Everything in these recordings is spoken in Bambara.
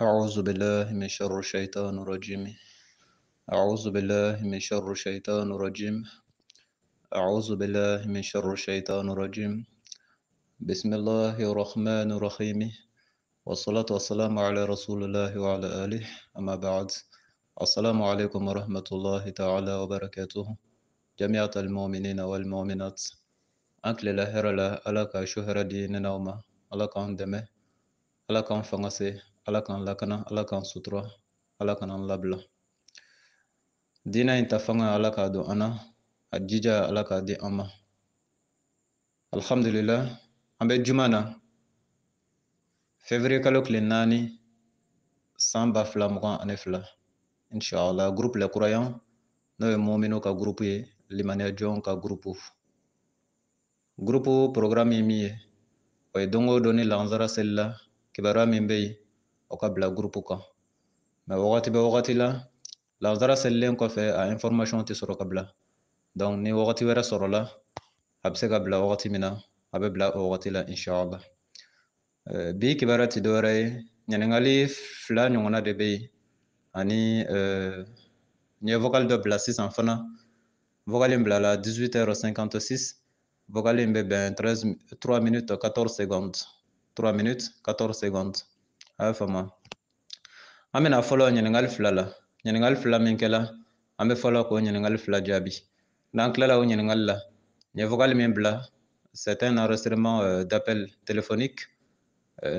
أعوذ بالله من شر الشيطان الرجيم. أعوذ بالله من شر الشيطان الرجيم. أعوذ بالله من شر الشيطان الرجيم. بسم الله الرحمن الرحيم. والصلاة والسلام على رسول الله وعلى آله. أما بعد، السلام عليكم ورحمة الله تعالى وبركاته. جميع المؤمنين والمؤمنات. أكل لا لا ألك شهر دين نوما ألك عندما ألك فنسي ألك لكنا ألك سطرة ألك لبلا dina in tafanga ala ka do ana ajija ala ka di ama alhamdulillah ambe jumana février kalo kile naani san ba fila mugan ani fila inshallah groupe les croyants n'o ye muminu ka groupe ye limaniya jɔn ka groupe programme ye min ye o ye don o don ni lansara seli la kibaruya min bɛ yen o ka bila groupe kan mais wagati bɛ wagati la lansara selilen kɔfɛ a information tɛ sɔrɔ ka bila donc ni wagati wɛrɛ sɔrɔla a bɛ se ka bila wagati min na a bɛ bila o wagati la inshallah. Bi kibaruya tɛ dɔwɛrɛ ye ɲininkali fila ɲɔgɔnna de bɛ yen ani n ye vocal dɔ bila sisan fana vocal in bilala 18h56 vocal in bɛ bɛn 3 minutes 14 secondes 3 minutes 14 secondes a y'a faamu. An bɛna fɔlɔ ɲininkali fila la ɲininkali fila min kɛla an bɛ fɔlɔ k'o ɲininkali fila jaabi n'an tilala o ɲininkali la n ye vocal min bila c'est un enregistrement d'appel téléphonique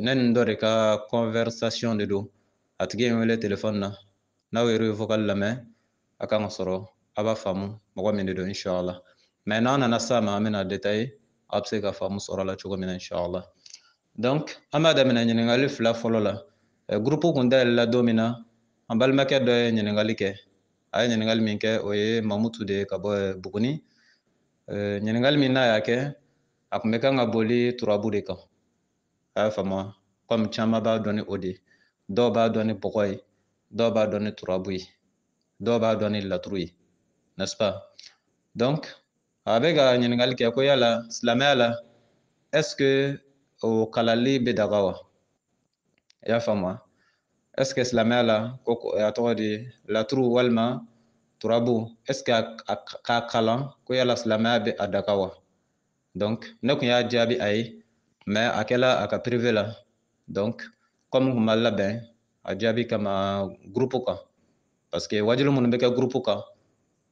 ne ni dɔ de ka conversation de don a tigi ye n wele téléphone na n'aw ye vocal lamɛn a kan ka sɔrɔ a b'a faamu mɔgɔ min de don inshallah mais n'an nana s'a ma an bɛna détailler a bɛ se ka faamu sɔrɔ la cogo min na inshallah. Donc an b'a daminɛ ɲininkali fila fɔlɔ la groupe kun dayɛlɛla don min na an balimakɛ dɔ ye ɲininkali kɛ a ye ɲininkali min kɛ o ye Mamutu de ye ka bɔ Buguni. Ɲininkali min n'a y'a kɛ a kun bɛ kan ka boli turabu de kan a y'a faamu comme caman b'a dɔn ni o de ye dɔw b'a dɔn ni bɔgɔ ye dɔw b'a dɔn ni turabu ye dɔw b'a dɔn ni laturu ye n'est-ce pas. Donc a bɛ ka ɲininkali kɛ ko yala silamɛya la est-ce que o kalali bɛ daga wa i y'a faamu est-ce que silamɛya la ko a tɔgɔ de laturu walima turabu est-ce que k'a kalan ko yala silamɛya bɛ a daga wa. Donc ne kun y'a jaabi a ye mais a kɛla a ka privé la donc comme kun ma labɛn a jaabi kama groupe kan parce que wajilu minnu bɛ kɛ groupe kan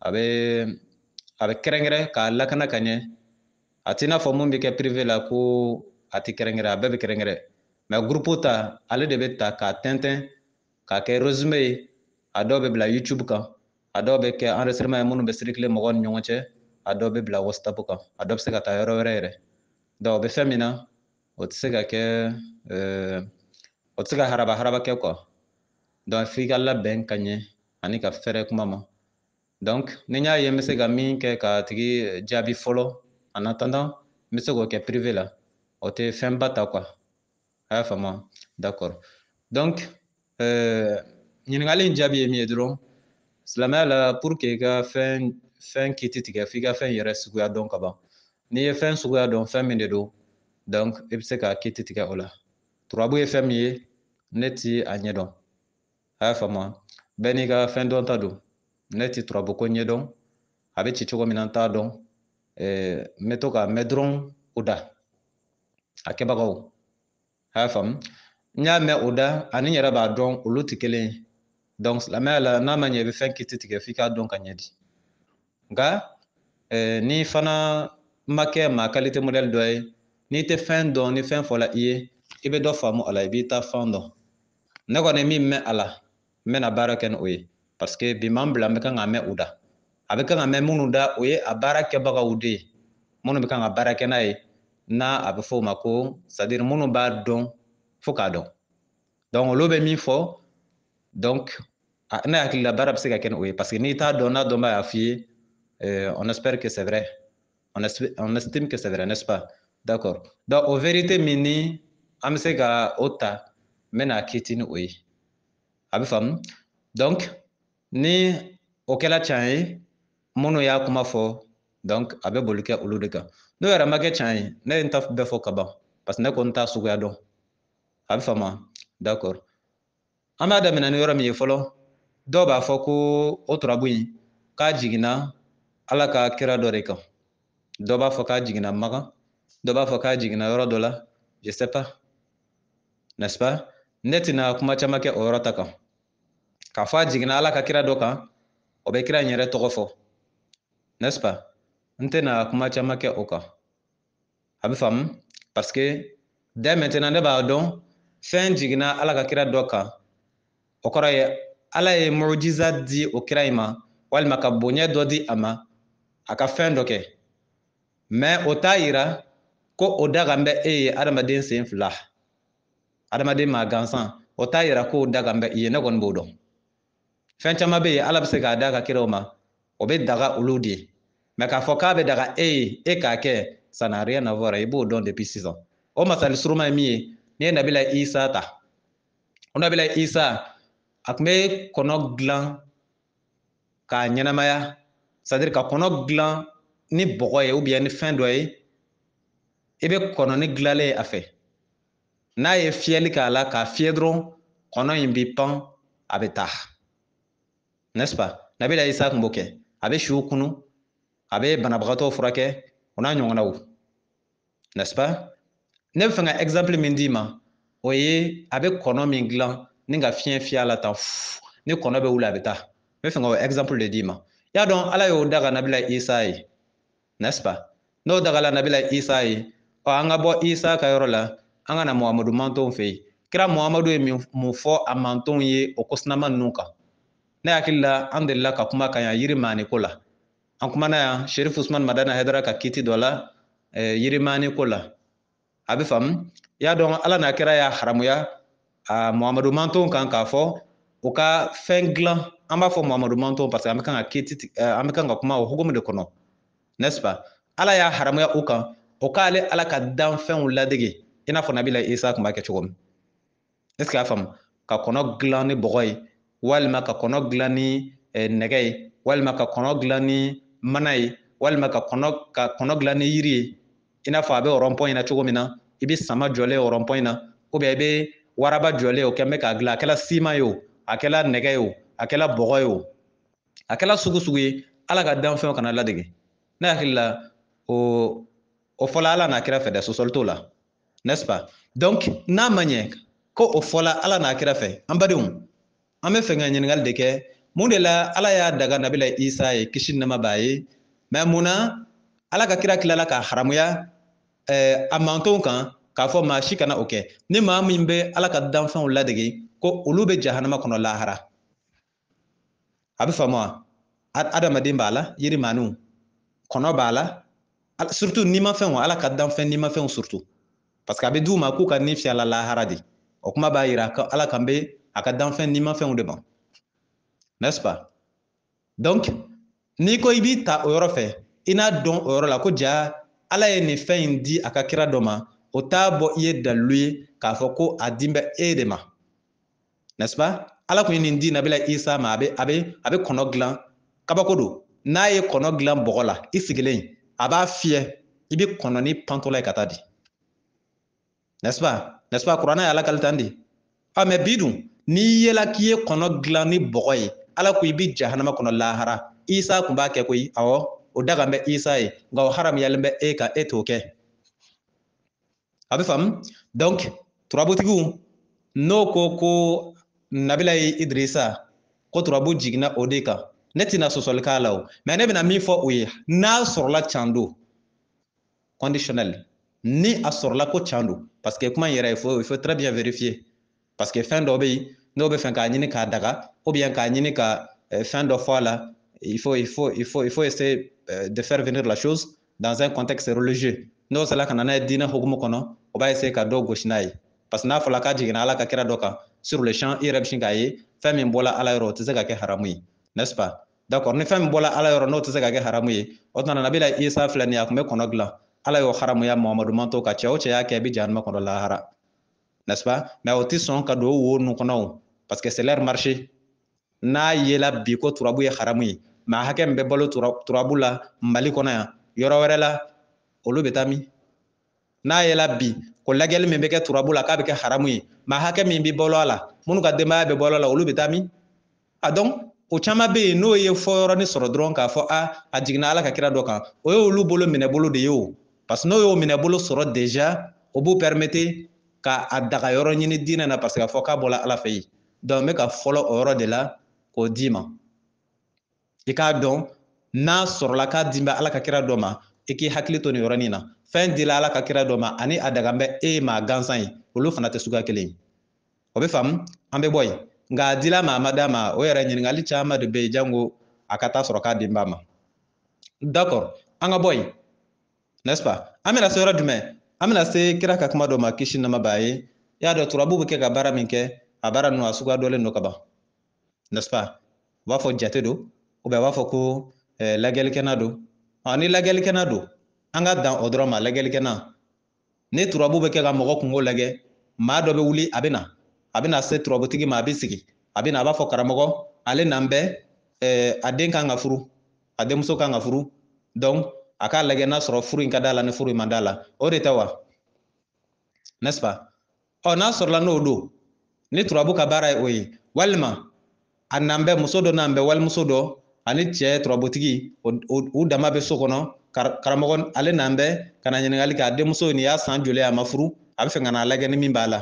a bɛ kɛrɛnkɛrɛn k'a lakana ka ɲɛ a t'i n'a fɔ mun bɛ kɛ privé la ko a tɛ kɛrɛnkɛrɛn a bɛɛ bɛ kɛrɛnkɛrɛn mais groupe ta ale de bɛ ta k'a tɛntɛn k'a kɛ résumé ye a dɔw bɛ bila YouTube kan a dɔw bɛ kɛ enregistrement ye minnu bɛ circuler mɔgɔw ni ɲɔgɔn cɛ a dɔw bɛ bila WhatsApp kan a dɔw bɛ se ka taa yɔrɔ wɛrɛ yɛrɛ donc o bɛ fɛn min na o tɛ se ka kɛ o tɛ se ka haraba haraba kɛ quoi donc f'i ka labɛn ka ɲɛ ani ka fɛrɛ kuma ma donc ni n y'a ye n bɛ se ka min kɛ k'a tigi jaabi fɔlɔ en attendant n bɛ se k'o kɛ privé la o tɛ fɛnba ta quoi a y'a faamu d'accord. Donc ɲininkali in jaabi ye min ye dɔrɔn silamɛya la pour que i ka fɛn kiti tigɛ f'i ka fɛn yɛrɛ suguya dɔn ka ban n'i ye fɛn suguya dɔn fɛn min de don donc i bɛ se ka kiti tigɛ o la. Turabu ye fɛn min ye ne ti a ɲɛdɔn a y'a faamu bɛɛ n'i ka fɛn dɔn ta don ne ti turabu ko ɲɛdɔn a bɛ ci cogo min na n t'a dɔn n bɛ to ka mɛn dɔrɔn o da a kɛbagaw a y'a faamu n y'a mɛn o da ani n yɛrɛ b'a dɔn olu tɛ kelen ye donc silamɛya la n'a ma ɲɛ i bɛ fɛn kiti tigɛ f'i k'a dɔn ka ɲɛ di nka ni fana ma kɛ maa qualité modèle dɔ ye n'i tɛ fɛn dɔn ni fɛn fɔla i ye i bɛ dɔ faamu a la i b'i ta fan dɔn ne kɔni min mɛn a la n bɛna baara kɛ ni o ye parce que bi m'an bila n bɛ kan ka mɛn o da a bɛ kan ka mɛn minnu da o ye a baara kɛbagaw de ye minnu bɛ kan ka baara kɛ n'a ye n'a a bɛ fɔ o ma ko c'est à dire minnu b'a dɔn fo k'a dɔn donc olu bɛ min fɔ donc ne hakili la baara bɛ se ka kɛ ni o ye parce que n'i t'a dɔn n'a dɔnbaa y'a f'i ye on espère que c'est vrai on estime que c'est vrai n'est-ce pas d'accord donc o vérité min ni an bɛ se ka o ta n bɛna kiti ni o ye a bɛ faamu donc ni o kɛla can ye minnu y'a kuma fɔ donc a bɛ boli kɛ olu de kan n'o yɛrɛ ma kɛ can ye ne ye n ta bɛɛ fɔ ka ban parce que ne ko n t'a suguya dɔn a bɛ faamu d'accord an b'a daminɛ ni yɔrɔ min ye fɔlɔ dɔw b'a fɔ ko o turabu in k'a jiginna Ala ka kira dɔ de kan dɔw b'a fɔ k'a jiginna Makan dɔw b'a fɔ k'a jiginna yɔrɔ dɔ la je sais pas n'est-ce pas ne tɛna kuma caman kɛ o yɔrɔ ta kan k'a fɔ a jiginna Ala ka kira dɔ kan o bɛ kira in yɛrɛ tɔgɔ fɔ n'est-ce pas n tɛna kuma caman kɛ o kan a bɛ faamu parce que dès maintenant ne b'a dɔn fɛn jiginna Ala ka kira dɔ kan o kɔrɔ ye Ala ye mujiza di o kira in ma walima ka bonya dɔ di a ma a ka fɛn dɔ kɛ mais o t'a yira ko o dagan bɛ e ye adamaden sen fila adamaden maa gansan o t'a yira ko o dagan bɛ i ye ne kɔni b'o dɔn fɛn caman bɛ yen Ala bɛ se k'a da ka kiraw ma o bɛ daga olu de ye mais k'a fɔ k'a bɛ daga e ye e k'a kɛ ça n'a rien à voir i b'o dɔn depuis sisan o masali suruma ye min ye n'i ye Nabila Isa ta o Nabila Isa a tun bɛ kɔnɔ dilan k'a ɲɛnamaya c'est à dire ka kɔnɔ dilan ni bɔgɔ ye ou bien ni fɛn dɔ ye i bɛ kɔnɔni dilanlen a fɛ n'a ye fiyɛli k'a la k'a fiyɛ dɔrɔn kɔnɔ in bɛ pan a bɛ taa n'est-ce pas Nabila Isa tun b'o kɛ a bɛ siw kunu a bɛ banabagatɔw furakɛ o n'a ɲɔgɔnnaw n'est-ce pas ne bɛ fɛ ka exemple min d'i ma o ye a bɛ kɔnɔ min dilan ni ka fiɲɛ fiyɛ a la tan ni kɔnɔ bɛ wuli a bɛ taa n bɛ fɛ ka o exemple de d'i ma i y'a dɔn Ala y'o da ka Nabila Isa ye n'est-ce pas n'o dagala Nabila Isa ye an ka bɔ Isa ka yɔrɔ la an ka na Muhamadu mantonw fɛ yen kira Muhamadu ye mun fɔ a mantonw ye o kosinama ninnu kan ne hakili la an delila ka kuma kan yan yiri maani ko la an kumana yan Sherif Usman Madana Haidara ka kiti dɔ la yiri maani ko la a bɛ faamu i y'a dɔn Ala n'a kira y'a haramuya a Muhamadu mantonw kan k'a fɔ u ka fɛn dilan an b'a fɔ Muhamadu mantonw parce que an bɛ kan ka kuma o hukumu de kɔnɔ n'est-ce pas Ala y'a haramuya u kan o k'ale Ala ka danfɛnw ladege i n'a fɔ Nabila Isa tun b'a kɛ cogo min est-ce que i y'a faamu ka kɔnɔ dilan ni bɔgɔ ye walima ka kɔnɔ dilan ni nɛgɛ ye walima ka kɔnɔ dilan ni mana ye walima ka kɔnɔ dilan ni yiri ye i n'a fɔ a bɛ rond-point in na cogo min na i bɛ sama jɔlen o rond-point in na ou bien i bɛ waraba jɔlen o kɛn bɛ k'a dilan a kɛla siman ye o a kɛla nɛgɛ ye o a kɛla bɔgɔ ye o a kɛla sugu sugu ye Ala ka danfɛnw kana ladege ne hakili la o fɔla Ala n'a kira fɛ dɛ sɔsɔli t'o la n'est-ce pas donc n'a ma ɲɛ ko o fɔla Ala n'a kira fɛ an badenw an bɛ fɛ ka ɲininkali de kɛ mun de la Ala y'a daga Nabila Isa ye kisi ni nɛɛma b'a ye mais mun na Ala ka kira tilala ka haramuya a mantonw kan k'a fɔ maa si kana o kɛ ni maa min bɛ Ala ka danfɛnw ladege ko olu bɛ jahanama kɔnɔ lahara a bɛ faamu wa adamaden b'a la yiri maaniw kɔnɔ b'a la surtout nimafɛnw Ala ka danfɛn nimafɛnw surtout parce que a bɛ d'u ma k'u ka ni fiyɛ a la lahara de o kuma b'a yira ko Ala kan bɛ a ka danfɛn nimafɛnw de ma n'est-ce pas donc n'i ko i b'i ta o yɔrɔ fɛ i n'a dɔn o yɔrɔ la ko ja Ala ye nin fɛn in di a ka kira dɔ ma o t'a bɔ i ye dalilu ye k'a fɔ ko a din bɛ e de ma n'est-ce pas Ala kun ye nin di Nabila Isa ma a bɛ kɔnɔ dilan kabako don n'a ye kɔnɔ dilan bɔgɔ la i sigilen a b'a fiyɛ i bɛ kɔnɔni pantɔla ye ka taa di n'est-ce pas kuranɛ ye Ala kali tan di mais bi dun n'i yela k'i ye kɔnɔ dilan ni bɔgɔ ye Ala ko i bɛ jahanama kɔnɔ lahara Isa kun b'a kɛ koyi awɔ o dagan bɛ Isa ye nka o haramuyalen bɛ e kan e t'o kɛ a bɛ faamu donc turabutigiw n'o ko Nabila Idrisa ko turabu jiginna o de kan ne tɛna sɔsɔli k'a la o mais ne bɛna min fɔ o ye n'a sɔrɔla can don conditionnel ni a sɔrɔla ko can don parce que kuma in yɛrɛ il faut très bien vérifier parce que fɛn dɔ bɛ yen n'o bɛ fɛ k'a ɲini k'a daga ou bien k'a ɲini ka fɛn dɔ fɔ a la il faut essayer de faire venir la chose dans un contexte religieux n'o sera ka na n'a ye diinɛ hukumu kɔnɔ o b'a essayer ka dɔ gosi n'a ye parce que n'a fɔra k'a jiginna Ala ka kira dɔ kan sur le champ i yɛrɛ bɛ sin k'a ye fɛn min bɔla Ala yɔrɔ o tɛ se ka kɛ haramu ye n'est-ce pas d'accord ni fɛn min bɔla Ala yɔrɔ n'o tɛ se ka kɛ haramu ye o tuma Nabila Isa filɛ nin ye a tun bɛ kɔnɔ dilan Ala y'o haramuya Muhamadu mantonw kan cɛ o cɛ y'a kɛ i bɛ jahanama kɔnɔ lahara n'est-ce pas mais o tɛ sɔn ka don o wo ninnu kɔnɔ o parce que c'est leur marché n'a yela bi ko turabu ye haramu ye mais a hakɛ min bɛ balo turabu la Mali kɔnɔ yan yɔrɔ wɛrɛ la olu bɛ taa min n'a yela bi ko lajɛli min bɛ kɛ turabu la k'a bɛ kɛ haramu ye mais a hakɛ min bɛ balo a la minnu ka denbaya bɛ bɔlɔ la olu bɛ taa min a donc o caman bɛ yen n'o ye fɔ yɔrɔnin sɔrɔ dɔrɔn k'a fɔ a jiginna Ala ka kira dɔ kan o ye olu bolo minɛ bolo de ye o parce que n'o y'o minɛ bolo sɔrɔ déjà o b'u permettre ka a daga yɔrɔ ɲini diinɛ na parce que k'a fɔ k'a bɔla Ala fɛ yen donc n bɛ ka fɔlɔ o yɔrɔ de la k'o d'i ma i k'a dɔn n'a sɔrɔla k'a di bɛ Ala ka kira dɔ ma i k'i hakili to nin yɔrɔnin na fɛn dila Ala ka kira dɔ ma ani a daga bɛ e maa gansan ye olu fana tɛ suguya kelen ye o bɛ faamu an bɛ bɔ yen nka a dila maa ma d'a ma o yɛrɛ ɲininkali caman de bɛ yen jango a ka taa sɔrɔ k'a di b'a ma d'accord an ka bɔ yen n'est-ce pas an bɛna se yɔrɔ jumɛn an bɛna se kira ka kuma dɔ ma kisi nama b'a ye i y'a dɔn turabu bɛ kɛ ka baara min kɛ a baara ninnu a suguya dɔlen don ka ban n'est-ce pas u b'a fɔ jate don ou bien u b'a fɔ ko lajɛlikɛna don ni lajɛlikɛna don an ka dan o dɔrɔn ma lajɛlikɛna ni turabu bɛ kɛ ka mɔgɔ kungo lajɛ maa dɔ bɛ wuli a bɛna se turabutigi ma a bɛ sigi a bɛna a b'a fɔ karamɔgɔ ale nan bɛ a den kan ka furu a denmuso kan ka furu donc a k'a lajɛ n'a sɔrɔ furu in ka d'a la ni furu in man d'a la o de tɛ wa n'est-ce pas n'a sɔrɔla n'o don ni turabu ka baara ye o ye walima a nan bɛ muso dɔ nan bɛ walimuso dɔ ani cɛ turabutigi u dama bɛ so kɔnɔ karamɔgɔ ale nan bɛ ka na ɲininkali kɛ a denmuso nin y'a san joli a ma furu a bɛ fɛ ka n'a lajɛ ni min b'a la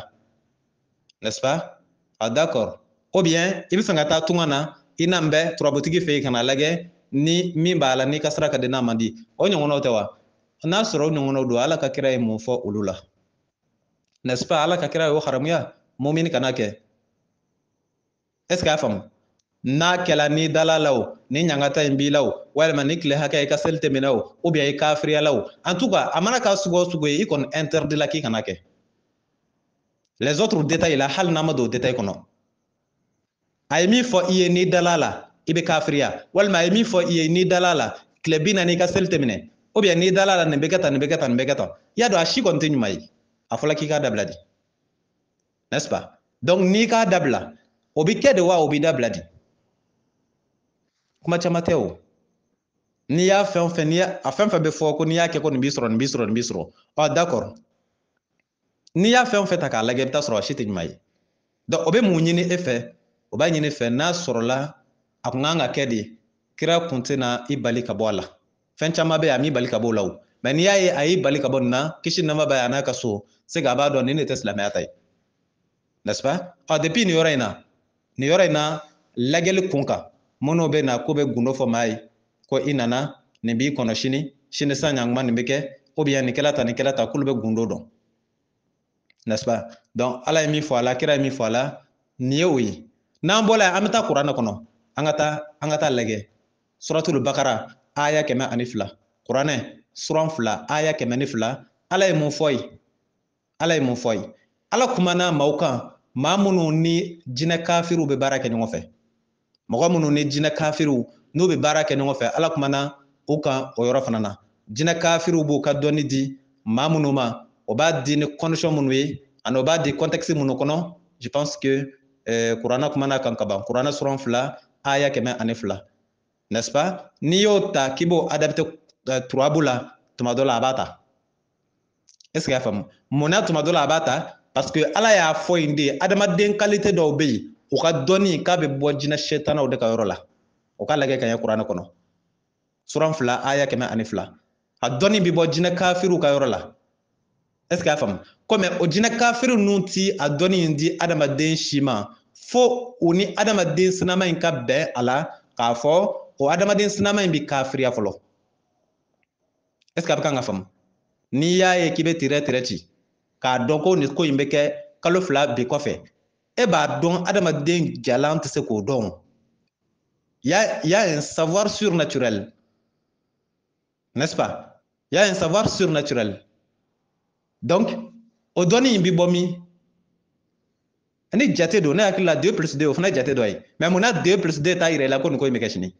n'est-ce pas d'accord ou bien i bɛ fɛ ka taa tunga na i nan bɛ turabutigi fɛ yen ka n'a lajɛ ni min b'a la n'i ka sira ka di n'a man di o ɲɔgɔnnaw tɛ wa n'a sɔrɔ o ɲɔgɔnnaw don Ala ka kira ye mun fɔ olu la n'est-ce pas Ala ka kira y'o haramuya mumini kana kɛ est-ce que a faamu n'a kɛla ni dala la o ni ɲangata in b'i la o walima ni tile hakɛ i ka seli tɛmɛna o ou bien i kafiriya la o en tout cas a mana k'a sugu o sugu ye i kɔni interdit la k'i kana kɛ les autres détails la hali n'a ma don détail kɔnɔ a ye min fɔ i ye n'i dala la i bɛ kafiriya walima a ye min fɔ i ye n'i dala la tile 40 i ka seli tɛmɛnɛ ou bien n'i dala la nin bɛ kɛ tan nin bɛ kɛ tan nin bɛ kɛ tan i y'a dɔn a si kɔni tɛ ɲuman ye a fɔla k'i k'a dabila di n'est-ce pas donc n'i k'a dabila o bɛ kɛ de wa o bɛ dabila di kuma caman tɛ o n'i y'a fɛn o fɛn a fɛn fɛn bɛ fɔ ko n'i y'a kɛ ko nin b'i sɔrɔ nin b'i sɔrɔ nin b'i sɔrɔ d'accord n'i y'a fɛn o fɛn ta k'a lajɛ i bɛ taa sɔrɔ a si tɛ ɲuman ye donc o bɛ mun ɲini e fɛ o b'a ɲini fɛ n'a sɔrɔla a kun kan ka kɛ de kira kun tɛna i bali ka bɔ a la fɛn caman bɛ yen a m'i bali ka bɔ o la o mais n'i y'a ye a y'i bali ka bɔ nin na kisi nama b'a ye a n'a ka so se k'a b'a dɔn nin de tɛ silamɛya ta ye n'est-ce pas depuis nin yɔrɔ in na lajɛli kun kan minnu bɛ na ko bɛ gundo fɔ maa ye ko i nana nin b'i kɔnɔ sini san ɲanguma nin bɛ kɛ ou bien nin kɛla ta k'olu bɛ gundo dɔn n'est-ce pas donc Ala ye min fɔ a la kira ye min fɔ a la nin ye o ye n'an bɔra yen an bɛ taa kuranɛ kɔnɔ an ka taa lajɛ suratul bakara aya 102 kuranɛ suran 2 aya 102 Ala ye mun fɔ yen Ala kumana maaw kan maa minnu ni jinɛ kafiriw bɛ baara kɛ ɲɔgɔn fɛ mɔgɔ minnu ni jinɛ kafiriw n'u bɛ baara kɛ ɲɔgɔn fɛ Ala kumana u kan o yɔrɔ fana na jinɛ kafiriw b'u ka dɔnni di maa minnu ma o b'a di ni condition minnu ye ani o b'a di contexte minnu kɔnɔ je pense que kuranɛ kumana kan ka ban kuranɛ suran 2 aya 102 n'est-ce pas n'i y'o ta k'i b'o adapté turabu la tuma dɔ la a b'a ta est-ce que y'a faamu munna tuma dɔ la a b'a ta parce que Ala y'a fɔ yen de adamaden qualité dɔw bɛ yen u ka dɔnni k'a bɛ bɔ jinɛ sɛtanaw de ka yɔrɔ la o ka lajɛ ka ɲɛ kuranɛ kɔnɔ suran 2 aya 102 a dɔnni bɛ bɔ jinɛ kafiriw ka yɔrɔ la est-ce que y'a faamu komi o jinɛ kafiriw ninnu ti a dɔnni in di adamaden si ma fo u ni adamaden sinama in ka bɛn a la k'a fɔ o adamaden sinama in bɛ kafiriya fɔlɔ est-ce que a bɛ kan ka faamu n'i y'a ye k'i bɛ tirɛ ci k'a dɔn ko nin ko in bɛ kɛ kalo 2 bi kɔfɛ e b'a dɔn adamaden jalan tɛ se k'o dɔn il y a un savoir surnaturel n'est-ce pas il y a un savoir surnaturel donc o dɔnni in bɛ bɔ min ni jate don ne hakili la 2 + 2 o fana ye jate dɔ ye mais mun na 2 + 2 t'a yira i la ko nin ko in bɛ kɛ sini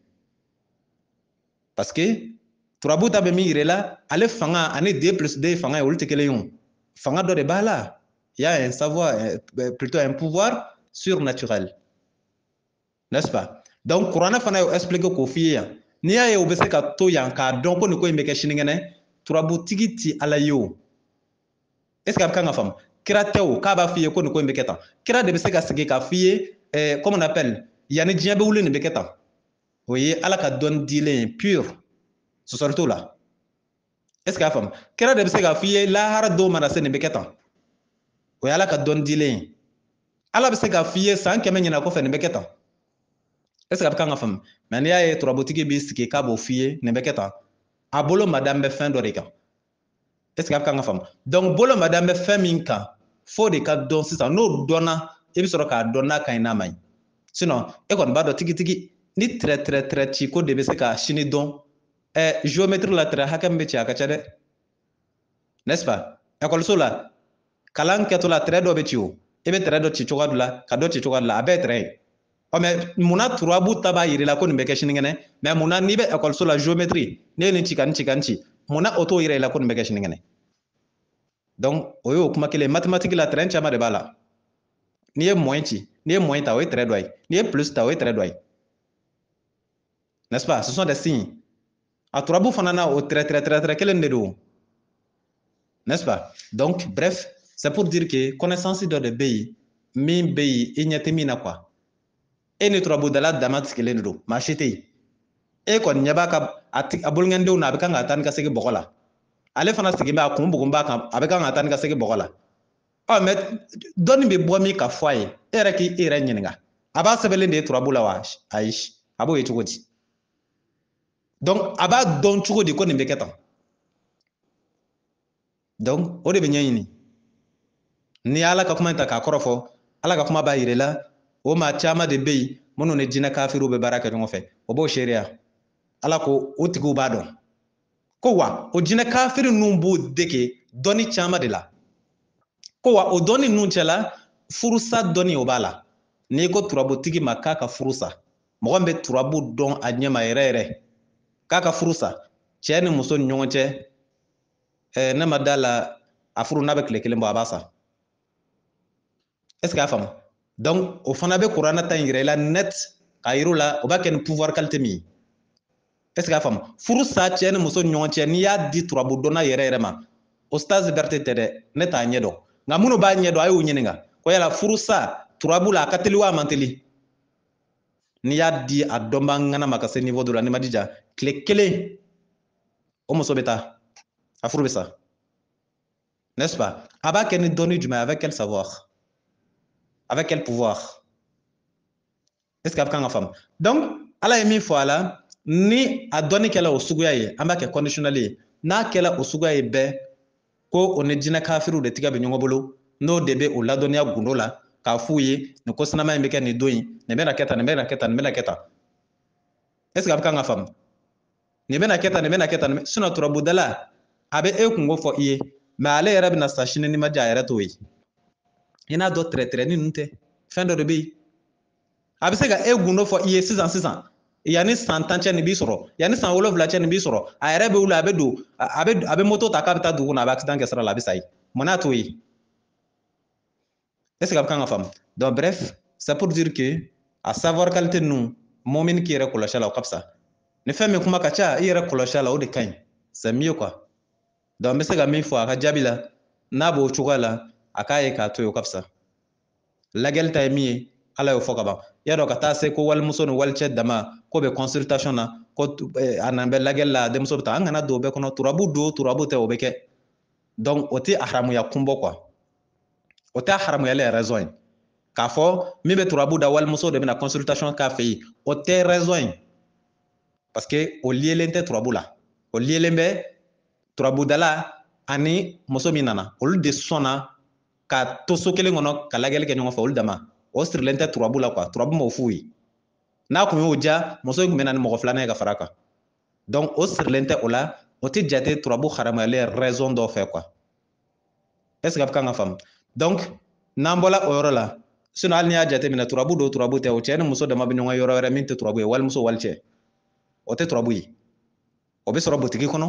parce que turabu ta bɛ min yira i la ale fanga ani 2 + 2 fanga ye olu tɛ kelen ye o fanga dɔ de b'a la il y a un savoir plutôt un pouvoir surnaturel n'est-ce pas donc kuranɛ fana y'o expliquer k'o f'i ye yan n'i y'a ye o bɛ se ka to yan k'a dɔn ko nin ko in bɛ kɛ sinikɛnɛ turabutigi ti Ala ye o est-ce que a bɛ kan ka faamu kira tɛ o k'a b'a f'i ye ko nin ko in bɛ kɛ tan kira de bɛ se ka sigi k'a f'i ye comme on appelle yanni diɲɛ bɛ wuli nin bɛ kɛ tan o ye ala ka dɔnni dilen ye pure sɔsɔli t'o la est ce que a faamu kira de bɛ se k'a f'i ye lahara dɔw mana se nin bɛ kɛ tan o ye ala ka dɔnni dilen ye ala bɛ se k'a f'i ye san 100 ɲina kɔfɛ nin bɛ kɛ tan est ce que a bɛ kan ka faamu mais n'i y'a ye turabutigi b'i sigi k'a b'o f'i ye nin bɛ kɛ tan a bolo madame bɛ fɛn dɔ de kan est ce que a bɛ kan ka faamu donc bolo madame bɛ fɛn min kan fo de ka dɔn sisan n'o dɔnna i bɛ sɔrɔ k'a dɔn n'a ka ɲi n'a man ɲi sinon e kɔni b'a dɔn tigitigi ni tɛrɛ ci ko de bɛ se ka sini dɔn géométrie la tɛrɛ hakɛ min bɛ ci a ka ca dɛ n'est ce pas ekɔliso la kalan kɛtɔla tɛrɛ dɔ bɛ ci o i bɛ tɛrɛ dɔ ci cogoya dɔ la ka dɔ ci cogoya dɔ la a bɛɛ ye tɛrɛ ye mais munna turabu ta b'a yira la ko nin bɛ kɛ sinikɛnɛ mais munna n'i bɛ ekɔliso la géométrie ne ye nin ci ka nin ci ka nin ci munna o t'o yira i la ko nin bɛ kɛ sinikɛnɛ donc o y'o kuma kelen mathématique la tɛrɛ caman de b'a la n'i ye moins ci n'i ye moins ta o ye tɛrɛ dɔ ye n'i ye plus ta o ye tɛrɛ dɔ ye n'est ce pas ce sont des signes a turabu fana na o tɛrɛ kelen de don n'est ce pas donc bref c'est pour dire que connaissance dɔ de bɛ yen min bɛ yen i ɲɛ tɛ min na quoi e ni turabudala dama sigilen de don maa si tɛ yen e kɔni ɲɛ b'a ka a boloŋɛdenw na a bɛ kan ka taa ni ka segin bɔgɔ la ale fana sigi bɛ a kun bugun b'a kan a bɛ kan ka taa ni ka segin bɔgɔ la mais dɔnni bɛ bɔ min ka fɔ a ye e yɛrɛ k'i yɛrɛ ɲininka a b'a sɛbɛnlen de ye turabu la wa ayi a b'o ye cogo di donc a b'a dɔn cogo di ko nin bɛ kɛ tan donc o de bɛ ɲɛɲini n'i ye ala ka kuma in ta k'a kɔrɔ fɔ ala ka kuma b'a yira i la o maa caman de bɛ yen minnu ni jinɛ kafiriw bɛ baara kɛ ɲɔgɔn fɛ o b'o seereya ala ko o tigiw b'a dɔn ko wa o jinɛ kafiri ninnu b'o dege dɔnni caman de la ko wa o dɔnni ninnu cɛla furusa dɔnni o b'a la n'i ko turabutigi ma k'a ka furusa mɔgɔ min bɛ turabu dɔn a ɲɛma yɛrɛ yɛrɛ k'a ka furusa cɛ ni muso ni ɲɔgɔn cɛ ne ma da la a furu n'a bɛ tile kelen bɔ a b'a sa est ce que a faamu donc o fana bɛ kuranɛ ta in yira i la net k'a yir'u la o b'a kɛ ni pouvoir qualité min ye est ce que a faamu furu sa cɛ ni muso ni ɲɔgɔn cɛ n'i y'a di turabu dɔnna yɛrɛ yɛrɛ ma o stage berté tɛ dɛ ne t'a ɲɛ dɔn nka minnu b'a ɲɛ dɔn a y'u ɲininka ko yala furu sa turabu la a ka teli wa a man teli n'i y'a di a dɔnba ŋana ma ka se niveau dɔ la n'i ma dija tile kelen o muso bɛ taa a furu bɛ sa n'est ce pas a b'a kɛ ni dɔnni jumɛn avec quel savoir avec quel pouvoir est ce que a bɛ kan ka faamu donc ala ye min fɔ a la ni a dɔnni kɛla o suguya ye an b'a kɛ conditionnel ye n'a kɛla o suguya ye bɛɛ ko o ni jinɛ kafiriw de tigɛ bɛ ɲɔgɔn bolo n'o de bɛ o ladɔnniya gundo la k'a f'u ye nin ko sinama in bɛ kɛ nin don in nin bɛna kɛ tan nin bɛna kɛ tan nin bɛna kɛ tan est ce que a bɛ kan ka faamu nin bɛna kɛ tan nin bɛna kɛ tan sinon turabudala a bɛ e kungo fɔ i ye mais ale yɛrɛ bɛna sa sini ni ma diya a yɛrɛ t'o ye i n'a dɔn tɛrɛtɛrɛni ninnu tɛ fɛn dɔ de bɛ yen a bɛ se ka e gundo fɔ i ye sisan yanni san 10 cɛ nin b'i sɔrɔ yanni san 7 cɛ nin b'i sɔrɔ a yɛrɛ bɛ wuli a bɛ don a bɛ moto ta k'a bɛ taa dugu kɔnɔ a bɛ accident kɛ sira la a bɛ sa yen mun n'a t'o ye est ce que a bɛ kan ka faamu donc bref c'est pour dire que a savoir qualité ninnu mɔmini k'i yɛrɛ kɔlɔsi a la o ka fisa ni fɛn min kuma ka ca i yɛrɛ kɔlɔsi a la o de ka ɲi c'est mieux quoi donc n bɛ se ka min fɔ a ka jaabi la n'a b'o cogoya la a k'a ye k'a to yen o ka fisa lajɛli ta ye min ye ala y'o fɔ ka ban i y'a dɔn ka taa se ko walimuso ni walicɛ dama ko bɛ consultation na ko a nan bɛ lajɛli la denmuso bɛ taa an kana don o bɛɛ kɔnɔ turabu don turabu tɛ o bɛ kɛ donc o tɛ haramuya kun bɔ quoi o tɛ haramuyali yɛrɛ raison ye k'a fɔ min bɛ turabu da walimuso de bɛna consultation k'a fɛ yen o tɛ raison ye parce que o lielen tɛ turabu la o lielen bɛ turabudala ani muso min nana olu de sɔnna ka to so kelen kɔnɔ ka lajɛli kɛ ɲɔgɔn fɛ olu dama o sirilen tɛ turabu la quoi turabu m'o f'u ye n'a kun y'o diya muso in kun bɛ na ni mɔgɔ filanan ye ka fara a kan donc o sirilen tɛ o la o tɛ jate turabu haramuyalen raison dɔ fɛ quoi est ce que a bɛ kan ka faamu donc n'an bɔla o yɔrɔ la sinon hali n'i y'a jateminɛ turabu don turabu tɛ o cɛ ni muso dama bɛ ɲɔgɔn yɔrɔ wɛrɛ min tɛ turabu ye walimuso walicɛ o tɛ turabu ye o bɛ sɔrɔ butigi kɔnɔ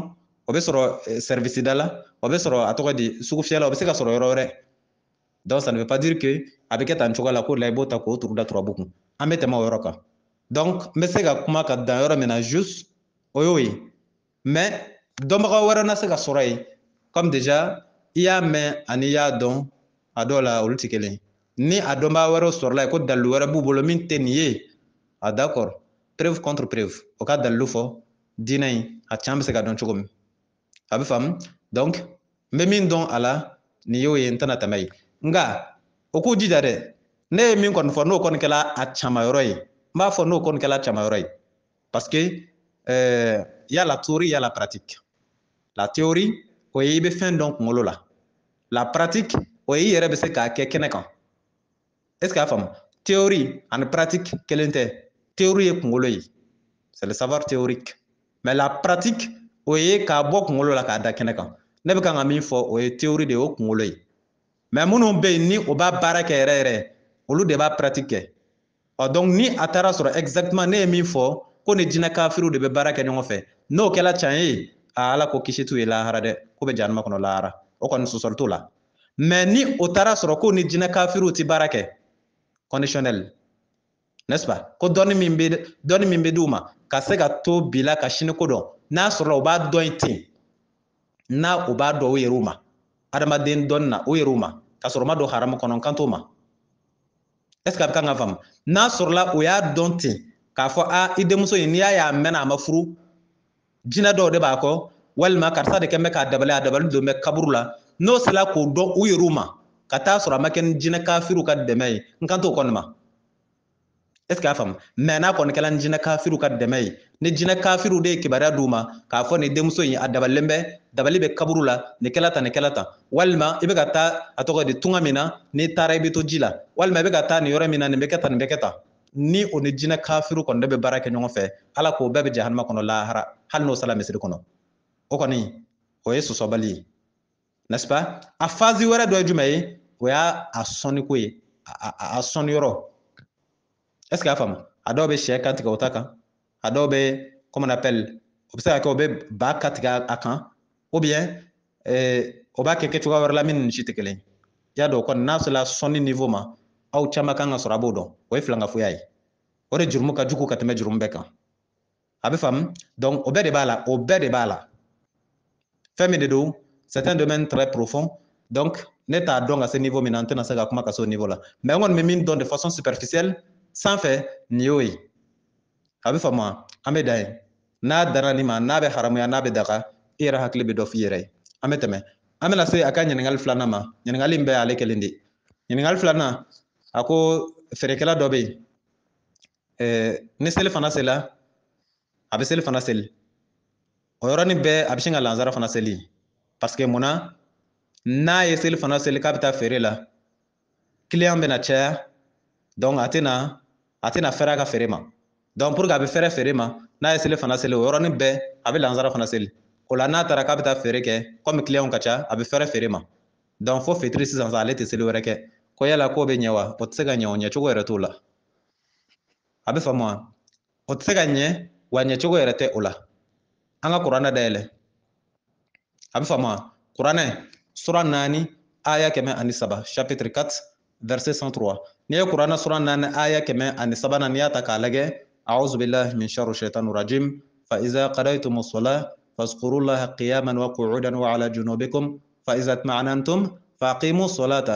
o bɛ sɔrɔ service da la o bɛ sɔrɔ a tɔgɔ di sugu fiyɛ la o bɛ se ka sɔrɔ yɔrɔ wɛrɛ donc ça ne veut pas dire que a bɛ kɛ tan cogo la ko la i b'o ta k'o turu da turabu kun an bɛ tɛmɛ o yɔrɔ kan donc n bɛ se ka kuma ka dan yɔrɔ min na juste o y'o ye mais dɔnbaga wɛrɛ na se ka sɔrɔ yen comme déjà i y'a mɛn ani i y'a dɔn a dɔw la olu tɛ kelen ni a dɔnbaa wɛrɛw sɔrɔla yen ko dalilu wɛrɛ b'u bolo min tɛ nin ye a d'accord preuve contre preuve o ka dalilu fɔ diinɛ in a can bɛ se ka dɔn cogo min a bɛ faamu donc n bɛ min dɔn a la nin y'o ye n tɛna tɛmɛ yen nka o k'u jija dɛ ne ye min kɔni fɔ n'o kɔni kɛla a camayɔrɔ ye n b'a fɔ n'o kɔni kɛla camayɔrɔ ye parce que y a la théorie y a la pratique la théorie o ye i bɛ fɛn dɔn kunkolo la la pratique o ye i yɛrɛ bɛ se k'a kɛ kɛnɛ kan est ce que a faamu théorie ani pratique kelen tɛ théorie ye kunkolo ye c'est le savoir théorique mais la pratique o ye k'a bɔ kunkolo la k'a da kɛnɛ kan ne bɛ kan ka min fɔ o ye théorie de ye o kunkolo ye mais minnu bɛ yen ni o b'a baara kɛ yɛrɛ yɛrɛ olu de b'a pratique kɛ donc ni a taara sɔrɔ exactement ne ye min fɔ ko ni jinɛ kafiriw de bɛ baara kɛ ɲɔgɔn fɛ n'o kɛla can ye ala ko kisi t'u ye lahara dɛ ko bɛ jahanama kɔnɔ lahara o kɔni sɔsɔli t'o la mais ni o taara sɔrɔ ko ni jinɛ kafiriw tɛ baara kɛ conditionnel n'est-ce pas ko dɔnni min bɛ d'u ma ka se ka to bi la ka sini ko dɔn n'a sɔrɔla u b'a dɔn ten n'a u b'a dɔn u yɛrɛw ma adamaden dɔnni na u yɛrɛw ma ka sɔrɔ u ma don haramu kɔnɔ kan t'o ma est ce que a bɛ kan ka faamu n'a sɔrɔla o y'a dɔn ten k'a fɔ i denmuso in n'i y'a ye a mɛnna a ma furu jinɛ dɔw de b'a kɔ walima karisa de kɛn bɛ k'a dabali a dabali don bɛ kaburu la n'o sera k'o dɔn u yɛrɛw ma ka taa sɔrɔ a ma kɛ ni jinɛ kafiriw ka dɛmɛ ye n kan t'o kɔni ma est ce que a faamu mais n'a kɔni kɛla ni jinɛ kafiriw ka dɛmɛ ye ni jinɛ kafiriw de ye kibaruya d'u ma k'a fɔ nin denmuso in a dabalilen bɛ dabali bɛ kaburu la nin kɛla tan nin kɛla tan walima i bɛ ka taa a tɔgɔ di tunga min na n'i taara i bɛ to ji la walima i bɛ ka taa nin yɔrɔ min na nin bɛ kɛ tan nin bɛ kɛ tan ni o ni jinɛ kafiriw kɔni de bɛ baara kɛ ɲɔgɔn fɛ ala k'o bɛɛ bɛ jahanama kɔnɔ lahara hali n'o sala misiri kɔnɔ o kɔni o ye sɔsɔbali ye n'est-ce pas a phase wɛrɛ dɔ ye jumɛn ye o y'a sɔnniko ye a sɔnni yɔrɔ est ce que a faamu a dɔw bɛ sɛ kan tigɛ o ta kan a dɔw bɛ comme on appelle o bɛ se ka kɛ o bɛ ba ka tigɛ a kan ou bien o b'a kɛ kɛcogoya wɛrɛ la min ni si tɛ kelen ye i y'a dɔn o kɔni n'a sera sɔnni niveau ma aw caman kan ka sɔrɔ a b'o dɔn o ye filankafoya ye o de jurumu ka jugu ka tɛmɛ jurumu bɛɛ kan a bɛ faamu donc o bɛɛ de b'a la o bɛɛ de b'a la fɛn min de don c'est un domaine très profond donc ne t'a dɔn ka se niveau min na n tɛna se ka kuma ka se o niveau la mais n kɔni bɛ min dɔn de façon superficielle sanfɛ nin y'o ye a bɛ faamu wa an bɛ dan ye n'a dara nin ma n'a bɛ haramuya n'a bɛ daga i yɛrɛ hakili bɛ dɔ f'i yɛrɛ ye an bɛ tɛmɛ an bɛna se a ka ɲininkali filanan ma ɲininkali in bɛɛ y'ale kelen de ɲininkali filanan a ko feerekɛla dɔ bɛ yen ni seli fana sela a bɛ seli fana seli o yɔrɔnin bɛɛ a bɛ sin ka lansara fana seli parce que munna n'a ye seli fana seli k'a bɛ taa feere la client bɛna caya donc a tɛna fɛrɛ a ka feere ma donc pour que a bɛ fɛrɛ feere ma n'a ye seli fana seli o yɔrɔnin bɛɛ a bɛ lansara fana seli o la n'a taara k'a bɛ taa feere kɛ comme client ka ca a bɛ fɛrɛ feere ma donc fo fitiri sisan ale tɛ seli wɛrɛ kɛ ko yala k'o bɛ ɲɛ wa o tɛ se ka ɲɛ o ɲɛcogo yɛrɛ t'o la a bɛ faamu wa o tɛ se ka ɲɛ wa ɲɛcogo yɛrɛ tɛ o la an ka kuranɛ dayɛlɛ a bɛ faamu wa kuranɛ sura 4 aya 103 chapitre 4 verset 103 n'i ye kuranɛ sura 4 aya 103 n'i y'a ta k'a lajɛ أعوذ بالله من شر الشيطان الرجيم فإذا قضيتم الصلاة فاذكروا الله قياما وقعودا وعلى جنوبكم فإذا اطمأننتم فأقيموا الصلاة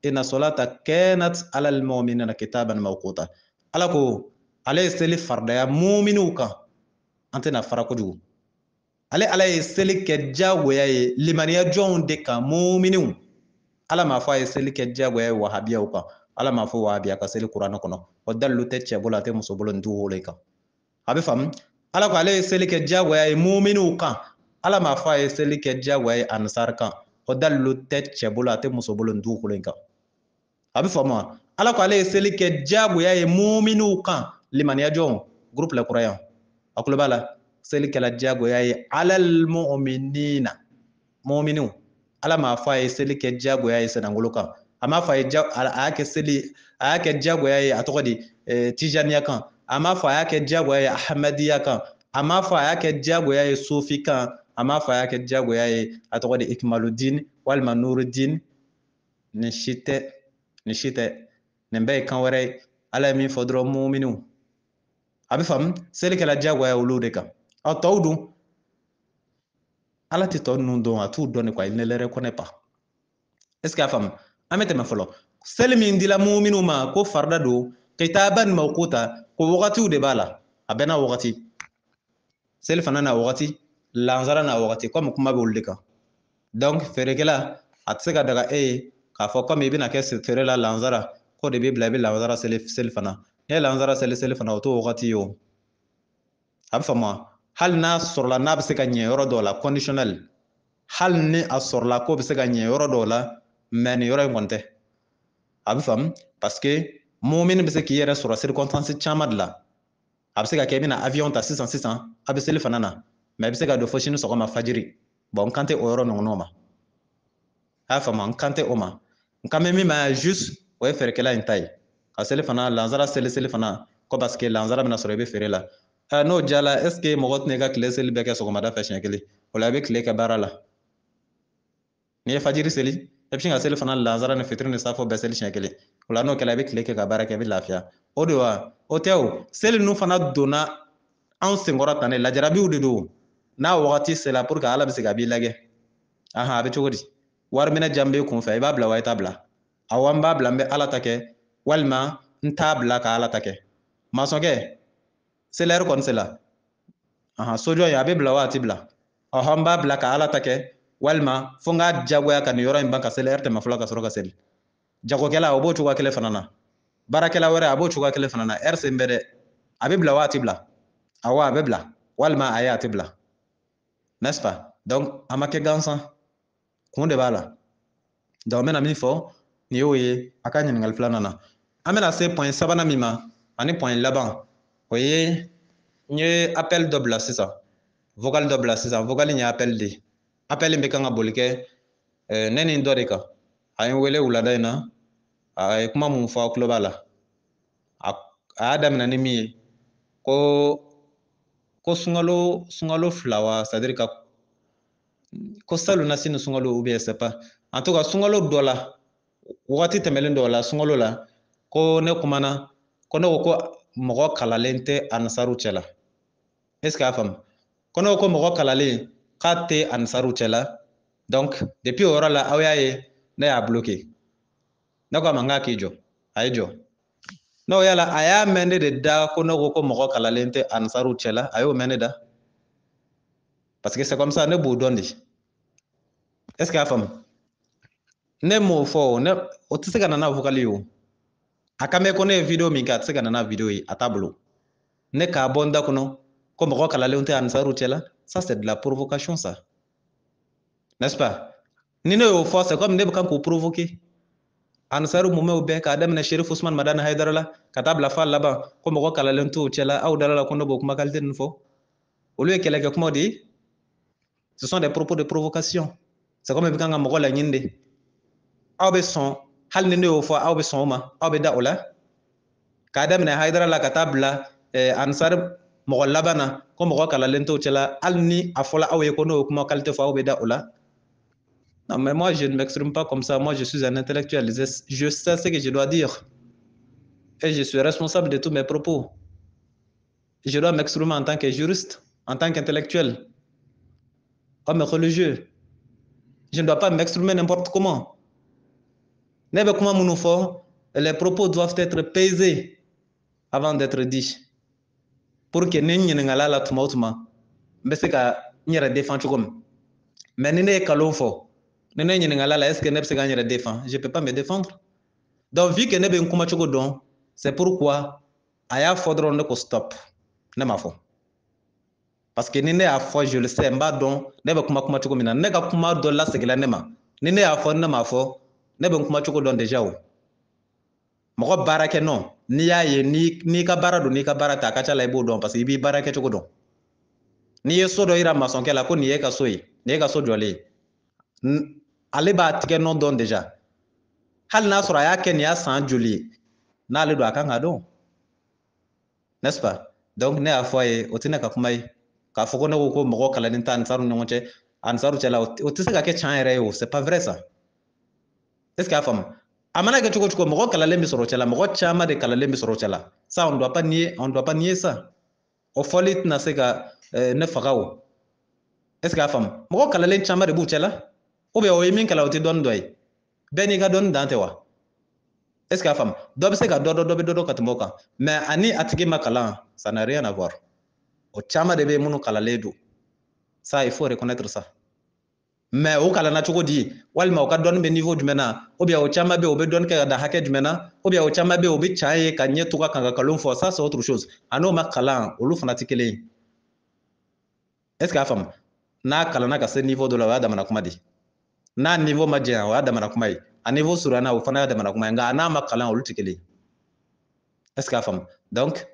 إن الصلاة كانت على المؤمنين كتابا موقوتا ala ko ale ye seli fardaya muminiw kan an tɛna fara kojugu ala ye seli kɛ diyagoya ye limaniya jɔnw de kan muminiw ala m'a fɔ a ye seli kɛ diyagoya ye wahabiyaw kan ala m'a fɔ wahabiya ka seli kuranɛ kɔnɔ o dalilu tɛ cɛ bolo a tɛ muso bolo nin t'u wolo kan a bɛ faamu ala ko ale ye seli kɛ diyagoya ye muminiw kan ala m'a fɔ a ye seli kɛ diyagoya ye ansari kan o dalilu tɛ cɛ bolo a tɛ muso bolo nin t'u wolo kan a bɛ faamu wa ala ko ale ye seli kɛ diyagoya ye muminiw kan limaniya jɔnw groupe les croyants a kulo b'a la seli kɛla diyagoya ye alal mu'minina muminiw ala m'a fɔ a ye seli kɛ diyagoya ye sɛnɛngolo kan a m'a fɔ a y'a kɛ diyagoya ye a tɔgɔ di tijaniya kan a m'a fɔ a y'a kɛ diyagoya ye ahmadiya kan a m'a fɔ a y'a kɛ diyagoya ye sufi kan a m'a fɔ a y'a kɛ diyagoya ye a tɔgɔ di ikmaludin walima nurudin nin si tɛ nin bɛɛ ye kan wɛrɛ ye ala ye min fɔ dɔrɔn muminiw a bɛ faamu seli kɛla diyagoya olu de kan a tɔw dun ala tɛ tɔ ninnu dɔn a t'u dɔn de quoi il ne les reconnaît pas est ce que a faamu amete mafolo sel min dila mu'minu ma ko farda do kitaban mawquta ko waqati de bala abena waqati sel fanana waqati lanzara na waqati comme kuma be ulika donc ferekela atsega daga ka fo comme ibina ke ferela lanzara ko de bibla bi lanzara sel fana ne lanzara sel fana to waqati yo am fama hal na sorla na be se ka nye yoro do la conditionnel hal ni a sorla ko be se ka nye yoro do la men yoro ngonte am fam parce que mu'min be se ki yere sur circonstance chama de la ab se ka ke bina avion ta 600 ab sel fana na mais be se ka do fo shinu so ma fajiri bon kante o yoro no ma a fama kante o ma nkame mi ma juste o faire que la intai ka sel fana lanzara sel fana ko parce que lanzara bina soro be fere la no jala est ce que mogot ne ka kile sel be ke so ma da fashion kele wala be kile ka barala ni fajiri seli e pinga sel fana lanzara ne fitri ne safo be sel kele wala no kala be kile ke ka baraka be lafia o do wa o tew sel nu fana dona an sengora tane la jarabi u de do na wakati c'est la pour que ala be se ka bi lage aha be chogodi war mina jambe kun fa ba bla wa tabla awan ba bla mbe ala take walma ntabla ka ala take masonke seler kon sela aha sojo ya be bla wa tibla ahan ba bla ka ala take walma fonga jagwa ka ni yoro en banka seler te mafula ka soro ka sel jago kela obo chuga kele fanana barakela wore abo chuga kele fanana erse mbede abi bla wa tibla awa be bla walma aya tibla n'est-ce pas donc amake gansa kunde bala donc mena min fo ni yo ye aka ɲiningali filanan na an bena se point sabana min ma ani point laban o ye n ye appel dɔ bila sisan vocal dɔ bila sisan vocal ɲe appel de appel be kan ka boli kɛ ne ni dɔ de kan a ye wele wulada in na a ye kuma mun fɔ aw tulo b'a la a y'a daminɛ ni min ye ko sunkalo fila wa c'est à dire ka ko salu na sini sunkalo ou bien c'est pas en tout cas sunkalo dɔ la wagati tɛmɛlen dɔw la sunkalo la ko ne kumana ko ne ko mɔgɔ kalalen tɛ anisaru cɛla est ce que a faamu ko ne ko mɔgɔ kalalen k'a tɛ anisaru cɛla donc depuis o yɔrɔ la aw y'a ye ne y'a bloqué ne ko a ma n k'a k'i jɔ a ye jɔ n'o yala a y'a mɛn ne de da ko ne ko mɔgɔ kalalen tɛ anisaru cɛla a y'o mɛn ne da parce que c'est comme ça ne b'o dɔn de est ce que a faamu ne m'o fɔ ne o tɛ se ka na n'a vocal ye o a ka mɛn ko ne ye video min kɛ a tɛ se ka na n'a video ye a t'a bolo ne k'a bɔ n da kɔnɔ ko mɔgɔ kalalenw tɛ anisaru cɛla ça c'est de la provocation ça n'est-ce pas ni ne y'o fɔ c'est comme ne bɛ kan k'o provoquer anisaru mumɛw bɛɛ k'a daminɛ Sherif Usman Madani Haidara la ka taa bila fa laban ko mɔgɔ kalalen t'o cɛla aw dala la ko ne b'o kuma qualité ninnu fɔ olu ye kɛlɛkɛ kumaw de ye ce sont des propos de provocation c'est comme i bɛ kan ka mɔgɔ laɲini de aw bɛ sɔn hali ni ne y'o fɔ aw bɛ sɔn o ma aw bɛ da o la k'a daminɛ Haidara la ka taa bila Ansari mɔgɔ laban na ko mɔgɔ kalalen t'o cɛla hali ni a fɔla aw ye ko n'o ye kuma qualité fɔ aw bɛ da o la non mais moi je ne m'exprime pas comme ça moi je suis un intellectuel je sais ce que je dois dire et je suis responsable de tous mes propos je dois m'exprimer en tant que juriste en tant qu'intellectuel homme religieux je ne dois pas m'exprimer n'importe comment ne bɛ kuma minnu fɔ les propos doivent être pesés avant d'être dits pour que ne ɲininkala la tuma o tuma n bɛ se ka n yɛrɛ défend cogo min mais ni ne ye kalon fɔ ni ne ɲininkala la est ce que ne bɛ se ka n yɛrɛ défend je peux pas me défendre donc vu que ne bɛ n kuma cogo dɔn c'est pourquoi a y'a fɔ dɔrɔn ne ko stop ne m'a fɔ parce que ni ne y'a fɔ je le sais n b'a dɔn ne bɛ kuma cogo min na ne ka kuma dɔ lasegila ne ma ni ne y'a fɔ ne m'a fɔ ne bɛ n kuma cogo dɔn déjà o mɔgɔ baarakɛ nɔ n'i y'a ye n'i ka baara don n'i ka baara tɛ a ka ca la i b'o dɔn parce que i b'i baara kɛ cogo dɔn n'i ye so dɔ yira masɔnkɛ la ko nin ye ka so ye nin ye ka so jɔlen ye ale b'a tigɛ nɔ dɔn déjà hali n'a sɔrɔ a y'a kɛ nin y'a san joli ye n'ale don a kan ka dɔn n'est-ce pas donc ne y'a fɔ a ye o tɛ ne ka kuma ye k'a fɔ ko ne ko mɔgɔ kalannen tɛ anisaru ni ɲɔgɔn cɛ anisaru cɛla o tɛ se ka kɛ tiɲɛ yɛrɛ ye o c'est pas vrai ça est ce que a faamu a mana kɛ cogo cogo mɔgɔ kalalen bɛ sɔrɔ cɛla mɔgɔ caman de kalalen bɛ sɔrɔ cɛla ça on doit pas nier ça o fɔli tɛna se ka ne faga o est ce que a faamu mɔgɔ kalalen caman de b'u cɛla ou bien o ye min kalan o tɛ dɔɔni dɔ ye bɛɛ n'i ka dɔnni dan tɛ wa est ce que a faamu dɔ bɛ se ka dɔ bɛ dɔ ka tɛmɛ o kan mais ani a tigi ma kalan ça n'a rien à voir o caman de bɛ minnu kalanlen don ça il faut reconnaître ça mais o kalanna cogo di walima o ka dɔnni bɛ niveau jumɛn na ou bien o caman bɛ o bɛ dɔnni kɛ ka dan hakɛ jumɛn na ou bien o caman bɛ o bɛ can ye ka ɲɛ tugun kan ka nkalon fɔ ça c'est autre chose a n'o ma kalan olu fana tɛ kelen ye est ce que a faamu n'a kalanna ka se niveau dɔ la o y'a damana kuma di n'a niveau ma janya o y'a damana kuma ye a niveau surunyana o fana y'a damana kuma ye nka a n'a ma kalan olu tɛ kelen ye est ce que a faamu donc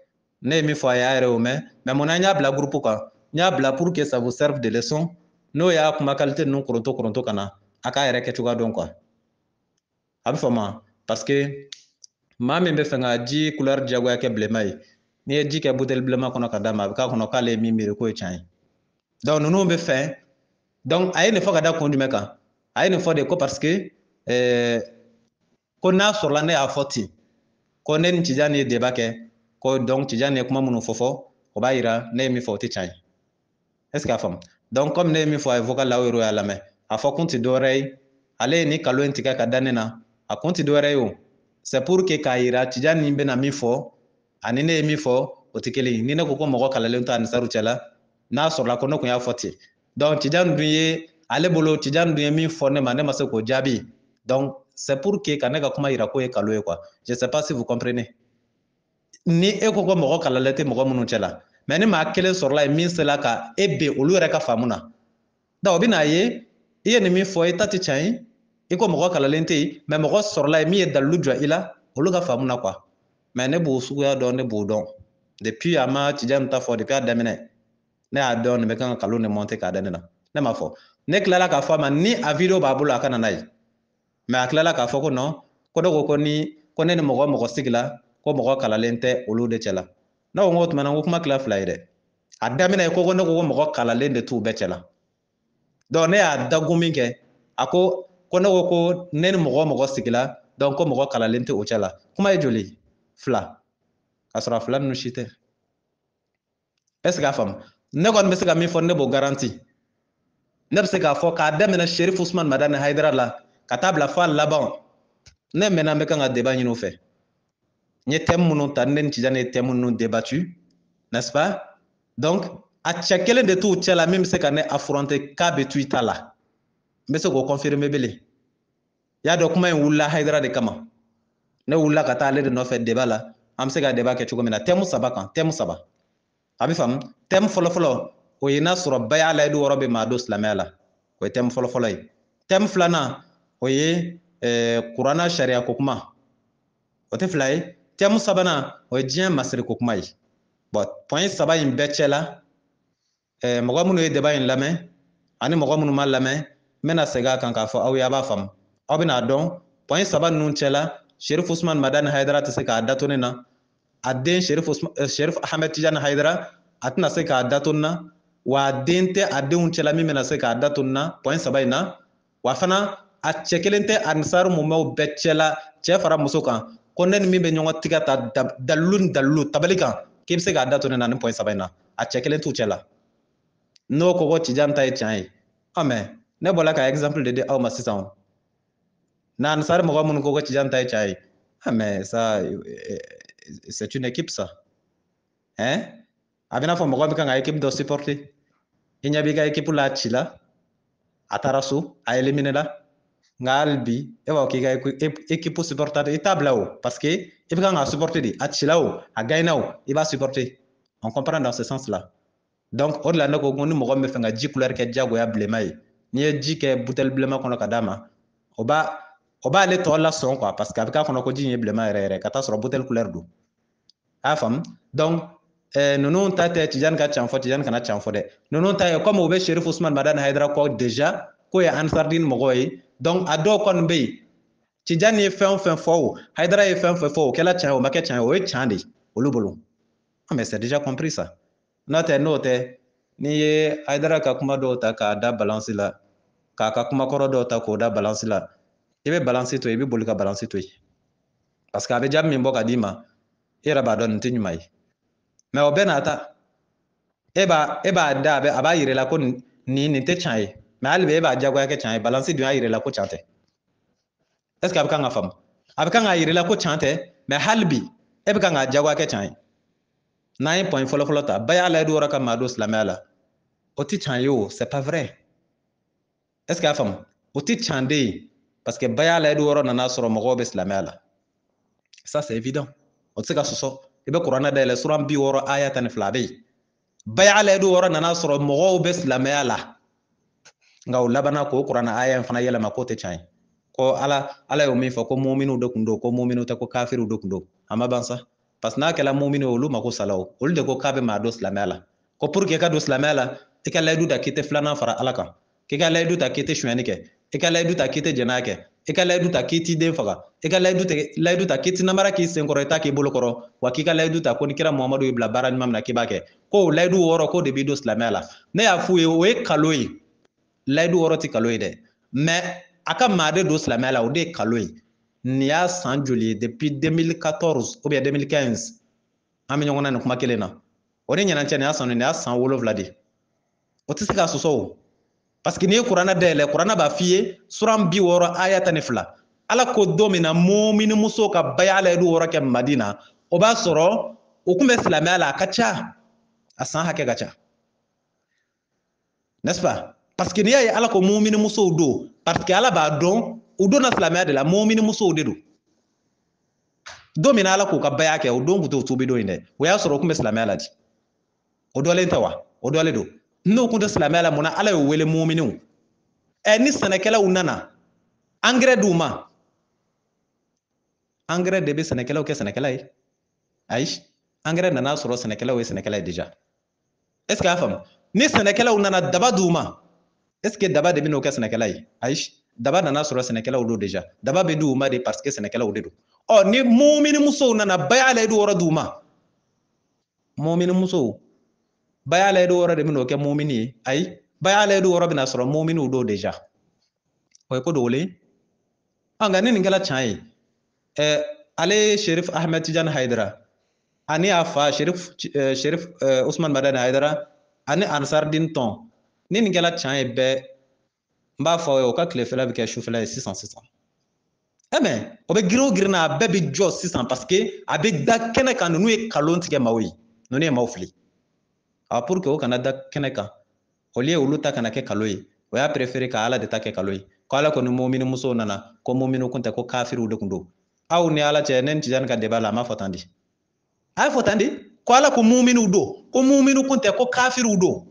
ne ye min fɔ a ye a yɛrɛ y'o mɛn mais mun na n y'a bila groupe kan n y'a bila pour que ça vous serve de leçon n'o y'a kuma qualité ninnu koronto ka na a k'a yɛrɛ kɛ cogoya dɔn quoi a bɛ faamu parce que maa min bɛ fɛ ka ji couleur diyagoya kɛ bilenman ye n'i ye ji kɛ bouteille bilenman kɔnɔ ka d'a ma a bɛ k'a kɔnɔ k'ale ye min miiri k'o ye tiɲɛ ye donc ninnu bɛ fɛ donc a ye nin fɔ ka da kun jumɛn kan a ye nin fɔ de ko parce que ko n'a sɔrɔla ne y'a fɔ ten ko ne ni Tijani ye débat kɛ ko donc Tijani ye kuma minnu fɔ o b'a yira ne ye min fɔ o tɛ tiɲɛ ye est ce que a faamu donc comme ne ye min fɔ a ye vocal la o yɛrɛ y'a lamɛn a fɔ kun tɛ dɔwɛrɛ ye ale ye nin nkalon in tigɛ ka da ne na a kun tɛ dɔwɛrɛ ye o c'est pour que k'a yira Tijani bɛna min fɔ ani ne ye min fɔ o tɛ kelen ye ni ne ko ko mɔgɔ kalanlen tɛ Anisaru cɛla n'a sɔrɔla ko ne tun y'a fɔ ten donc Tijani dun ye ale bolo Tijani dun ye min fɔ ne ma ne ma se k'o jaabi donc c'est pour que ka ne ka kuma yira k'o ye nkalon ye quoi je sais pas si vous comprenez ni e ko ko mɔgɔ kalanlen tɛ mɔgɔ minnu cɛla mais ni maa kelen sɔrɔla ye min sela ka e bɛn olu yɛrɛ ka faamu na donc o bɛ n'a ye i ye nin min fɔ i ta tɛ tiɲɛ ye i ko mɔgɔ kalanlen tɛ yen mais mɔgɔ sɔrɔla ye min ye dalilu jɔ i la olu ka faamu na quoi mais ne b'o suguya dɔn ne b'o dɔn depuis a ma Tijani ta fɔ depuis a daminɛ ne y'a dɔn nin bɛ kan ka nkalon de monter k'a da ne na ne m'a fɔ ne tilala k'a fɔ a ma ni a video b'a bolo a ka na n'a ye mais a tilala k'a fɔ ko non ko ne ko ko ni mɔgɔ sigila ko mɔgɔ kalanlen tɛ olu de cɛla ne ko n ko o tuma na n ko kuma tila fila ye dɛ a daminɛ ko ne ko ko mɔgɔ kalanlen de t'u bɛɛ cɛla donc ne y'a dagun min kɛ a ko ne ko ko ne ni mɔgɔ sigila donc ko mɔgɔ kalanlen tɛ o cɛla kuma ye joli fila k'a sɔrɔ a fila ninnu si tɛ est ce que a faamu ne kɔni bɛ se ka min fɔ ne b'o garanti ne bɛ se k'a fɔ k'a daminɛ Sherif Usman Madani Hayidara la ka taa bila f'a laban ne mɛnna n bɛ kan ka débat ɲini u fɛ n ye thème minnu ta ne ni Tijani ye thème minnu débattu n'est ce pas donc a cɛ kelen de t'u cɛ la min bɛ se ka ne affronter k'a bɛ to i ta la n bɛ se k'o confirmer bilen i y'a dɔn kuma in wulila Hayidara de kama ne wulila ka taa ale de nɔfɛ débat la an bɛ se ka débat kɛ cogo min na thème saba kan thème saba a bɛ faamu thème fɔlɔ o ye n'a sɔrɔ bɛɛ y'a layidu wɔɔrɔ bɛ maa don silamɛya la o ye thème fɔlɔ ye thème filanan o ye kuranna sariya ko kuma o tɛ fila ye thème sabanan o ye diɲɛ masiri ko kuma ye bon point saba in bɛɛ cɛla mɔgɔ minnu ye débat in lamɛn ani mɔgɔ minnu ma lamɛn n bɛna segin a kan k'a fɔ aw ye a b'a faamu aw bɛna dɔn point saba ninnu cɛla Sherif Usman Madani Hayidara tɛ se k'a da to ne na a den Sherif Ahmed Tijani Hayidara a tɛna se k'a da to ne na wa a den tɛ a denw cɛla min bɛna se k'a da to ne na point saba in na wa fana a cɛ kelen tɛ Anisaru mumɛw bɛɛ cɛla cɛ fara muso kan ko ne ni min bɛ ɲɔgɔn tigɛ ta dalilu ni dalilu tabali kan k'i bɛ se k'a da to ne na ni point saba in na a cɛ kelen t'u cɛla n'o ko ko Tijani ta ye tiɲɛ ye mais ne bɔra ka exemple de di aw ma sisan na Anisaru mɔgɔ minnu ko ko Tijani ta ye tiɲɛ ye mais ça c'est une équipe ça hein a bɛ n'a fɔ mɔgɔ bɛ kan ka équipe dɔ supporter i ɲɛ b'i ka équipe la ci la a taara so a éliminé la nka hali bi e b'a fɔ k'i ka équipe supporter i t'a bila o parce que i bɛ kan k'a supporter de a cila o a gagné o i b'a supporter on comprend dans ce sens là donc o de la ne ko ni mɔgɔ min bɛ fɛ ka ji couleur kɛ diyagoya bilenman ye n'i ye ji kɛ bouteille bilenman kɔnɔ ka d'a ma o b'ale tɔ lasɔn quoi parce que a bɛ k'a kɔnɔ ko ji in ye bilenman yɛrɛ yɛrɛ ka taa sɔrɔ bouteille couleur don a y'a faamu donc ninnu ta tɛ Tijani ka can fɔ Tijani kana can fɔ dɛ ninnu ta ye comme o bɛ Sherif Usman Madani Hayidara kɔ déjà k'o ye Ansarudine mɔgɔ ye donc a dɔw kɔni bɛ yen Tijani ye fɛn o fɛn fɔ o Hayidara ye fɛn o fɛn fɔ o kɛla tiɲɛ ye o ma kɛ tiɲɛ ye o ye tiɲɛ de olu bolo mais c'est déjà compris ça n'o tɛ n'i ye Hayidara ka kuma dɔw ta k'a da balance la k'a ka kuma kɔrɔ dɔw ta k'o da balance la i bɛ balance to yen i bɛ boli ka balance to yen parce que a bɛ jaabi min bɔ ka d'i ma i yɛrɛ b'a dɔn nin tɛ ɲuman ye mais o bɛɛ n'a ta e b'a da a b'a yira i la ko nin tɛ tiɲɛ ye mais hali bi e b'a diyagoya kɛ tiɲɛ ye balance dun y'a yira i la ko tiɲɛ tɛ est-ce que a bɛ kan ka faamu a bɛ kan ka yir'i la ko tiɲɛ tɛ mais hali bi e bɛ kan ka jagoya kɛ tiɲɛ ye n'an ye point fɔlɔ-fɔlɔ ta bɛɛ y'a layidu wɔrɔ ka maa don silamɛya la o tɛ tiɲɛ ye o c'est pas vrai est-ce que a faamu o tɛ tiɲɛ de ye parce que bɛɛ y'a layidu wɔrɔ nana sɔrɔ mɔgɔw bɛ silamɛya la ça c'est évident o tɛ se ka sɔsɔ i bɛ kuranɛ dayɛlɛ sura 60 aya 12 a bɛ yen bɛɛ y'a layidu wɔrɔ nana sɔrɔ mɔgɔw bɛ silamɛya la nka o labanna k'o kuranɛ aya in fana yɛlɛma k'o tɛ tiɲɛ ye ko ala y'o min fɔ ko muminu de kun don ko muminu tɛ ko kafiriw de kun don a ma ban sa parce que n'a kɛla muminu olu mako sala o olu de ko k'a bɛ maa don silamɛya la ko pour que ka don silamɛya la i ka layidu ta k'i tɛ filanan fara ala kan k'i ka layidu ta k'i tɛ sonyɛni kɛ i ka layidu ta k'i tɛ jɛnaya kɛ i ka layidu ta k'i t'i den faga i ka layidu ta k'i tɛ namara k'i sen kɔrɔ i t'a k'i bolo kɔrɔ wa k'i ka layidu ta ko ni kira muhamadu y'i bila baara ɲuman min na k'i b'a kɛ ko o layidu wɔɔrɔ k'o de b'i don silamɛya la ne y'a f'u ye o ye kalo ye layidu wɔɔrɔ tɛ kalo ye dɛ mais a ka maa de don silamɛya la o de ye kalo ye nin y'a san joli ye depuis 2014 ou bien 2015 an bɛ ɲɔgɔn na nin kuma kelen na o de ɲɛna cɛ nin y'a san 7 de o tɛ se ka sɔsɔ o parce que n'i ye kuranɛ dayɛlɛ kuranɛ b'a f'i ye sura 60 aya 12 ala ko don min na mumini muso ka baya layidu wɔɔrɔ kɛ madina o b'a sɔrɔ o tun bɛ silamɛya la a ka ca a san hakɛ ka ca n'est-ce pas parce que n'i y'a ye ala ko mumini musow don parce que ala b'a dɔn u donna silamɛya de la mumini musow de don don min na ala k'u ka baya kɛ o don tun t'o tubi don in dɛ o y'a sɔrɔ o tun bɛ silamɛya la di o dɔlen tɛ wa o dɔlen don n'o tun tɛ silamɛya la mun na ala y'o wele muminiw ni sɛnɛkɛlaw nana engrais d'u ma engrais de bɛ sɛnɛkɛlaw kɛ sɛnɛkɛla ye ayi engrais nana sɔrɔ sɛnɛkɛlaw ye sɛnɛkɛla ye déjà est ce que a faamu ni sɛnɛkɛlaw nana daba d'u ma est ce que daba de bɛ n'o kɛ sɛnɛkɛla ye ayi daba nana sɔrɔ sɛnɛkɛlaw don déjà daba bɛ d'u ma de parce que sɛnɛkɛlaw de don ɔ ni mumini musow nana baya layidu wɔɔrɔ d'u ma mumini musow baya layidu wɔɔrɔ de bɛ n'o kɛ mumini ye ayi baya layidu wɔɔrɔ bɛna sɔrɔ muminiw don déjà o ye ko dogolen nka ni nin kɛla tiɲɛ ye ale Sherif Ahmed Tidiane Haidara ani a fa Sherif Usman Madani Haidara ani Ansardin Tɔn ni nin kɛla tiɲɛ ye bɛɛ n b'a fɔ o ka tilefɛla bɛ kɛ sufɛla ye sisan mais o bɛ girin o girin na a bɛɛ bɛ jɔ sisan parce que a bɛ da kɛnɛ kan ninnu ye kalon tigɛ maaw ye ninnu ye maaw fili pour que o kana da kɛnɛ kan au lieu olu ta kana kɛ kalo ye o y'a préféré ka ala de ta kɛ kalo ye ko ala kɔni mumini musow nana ko mumini kun tɛ ko kafiriw de kun don aw ni ala cɛ ne ni Tijani ka débat la a ma fɔ tan di a ye fɔ tan di ko ala ko muminiw don ko mumini kun tɛ ko kafiriw don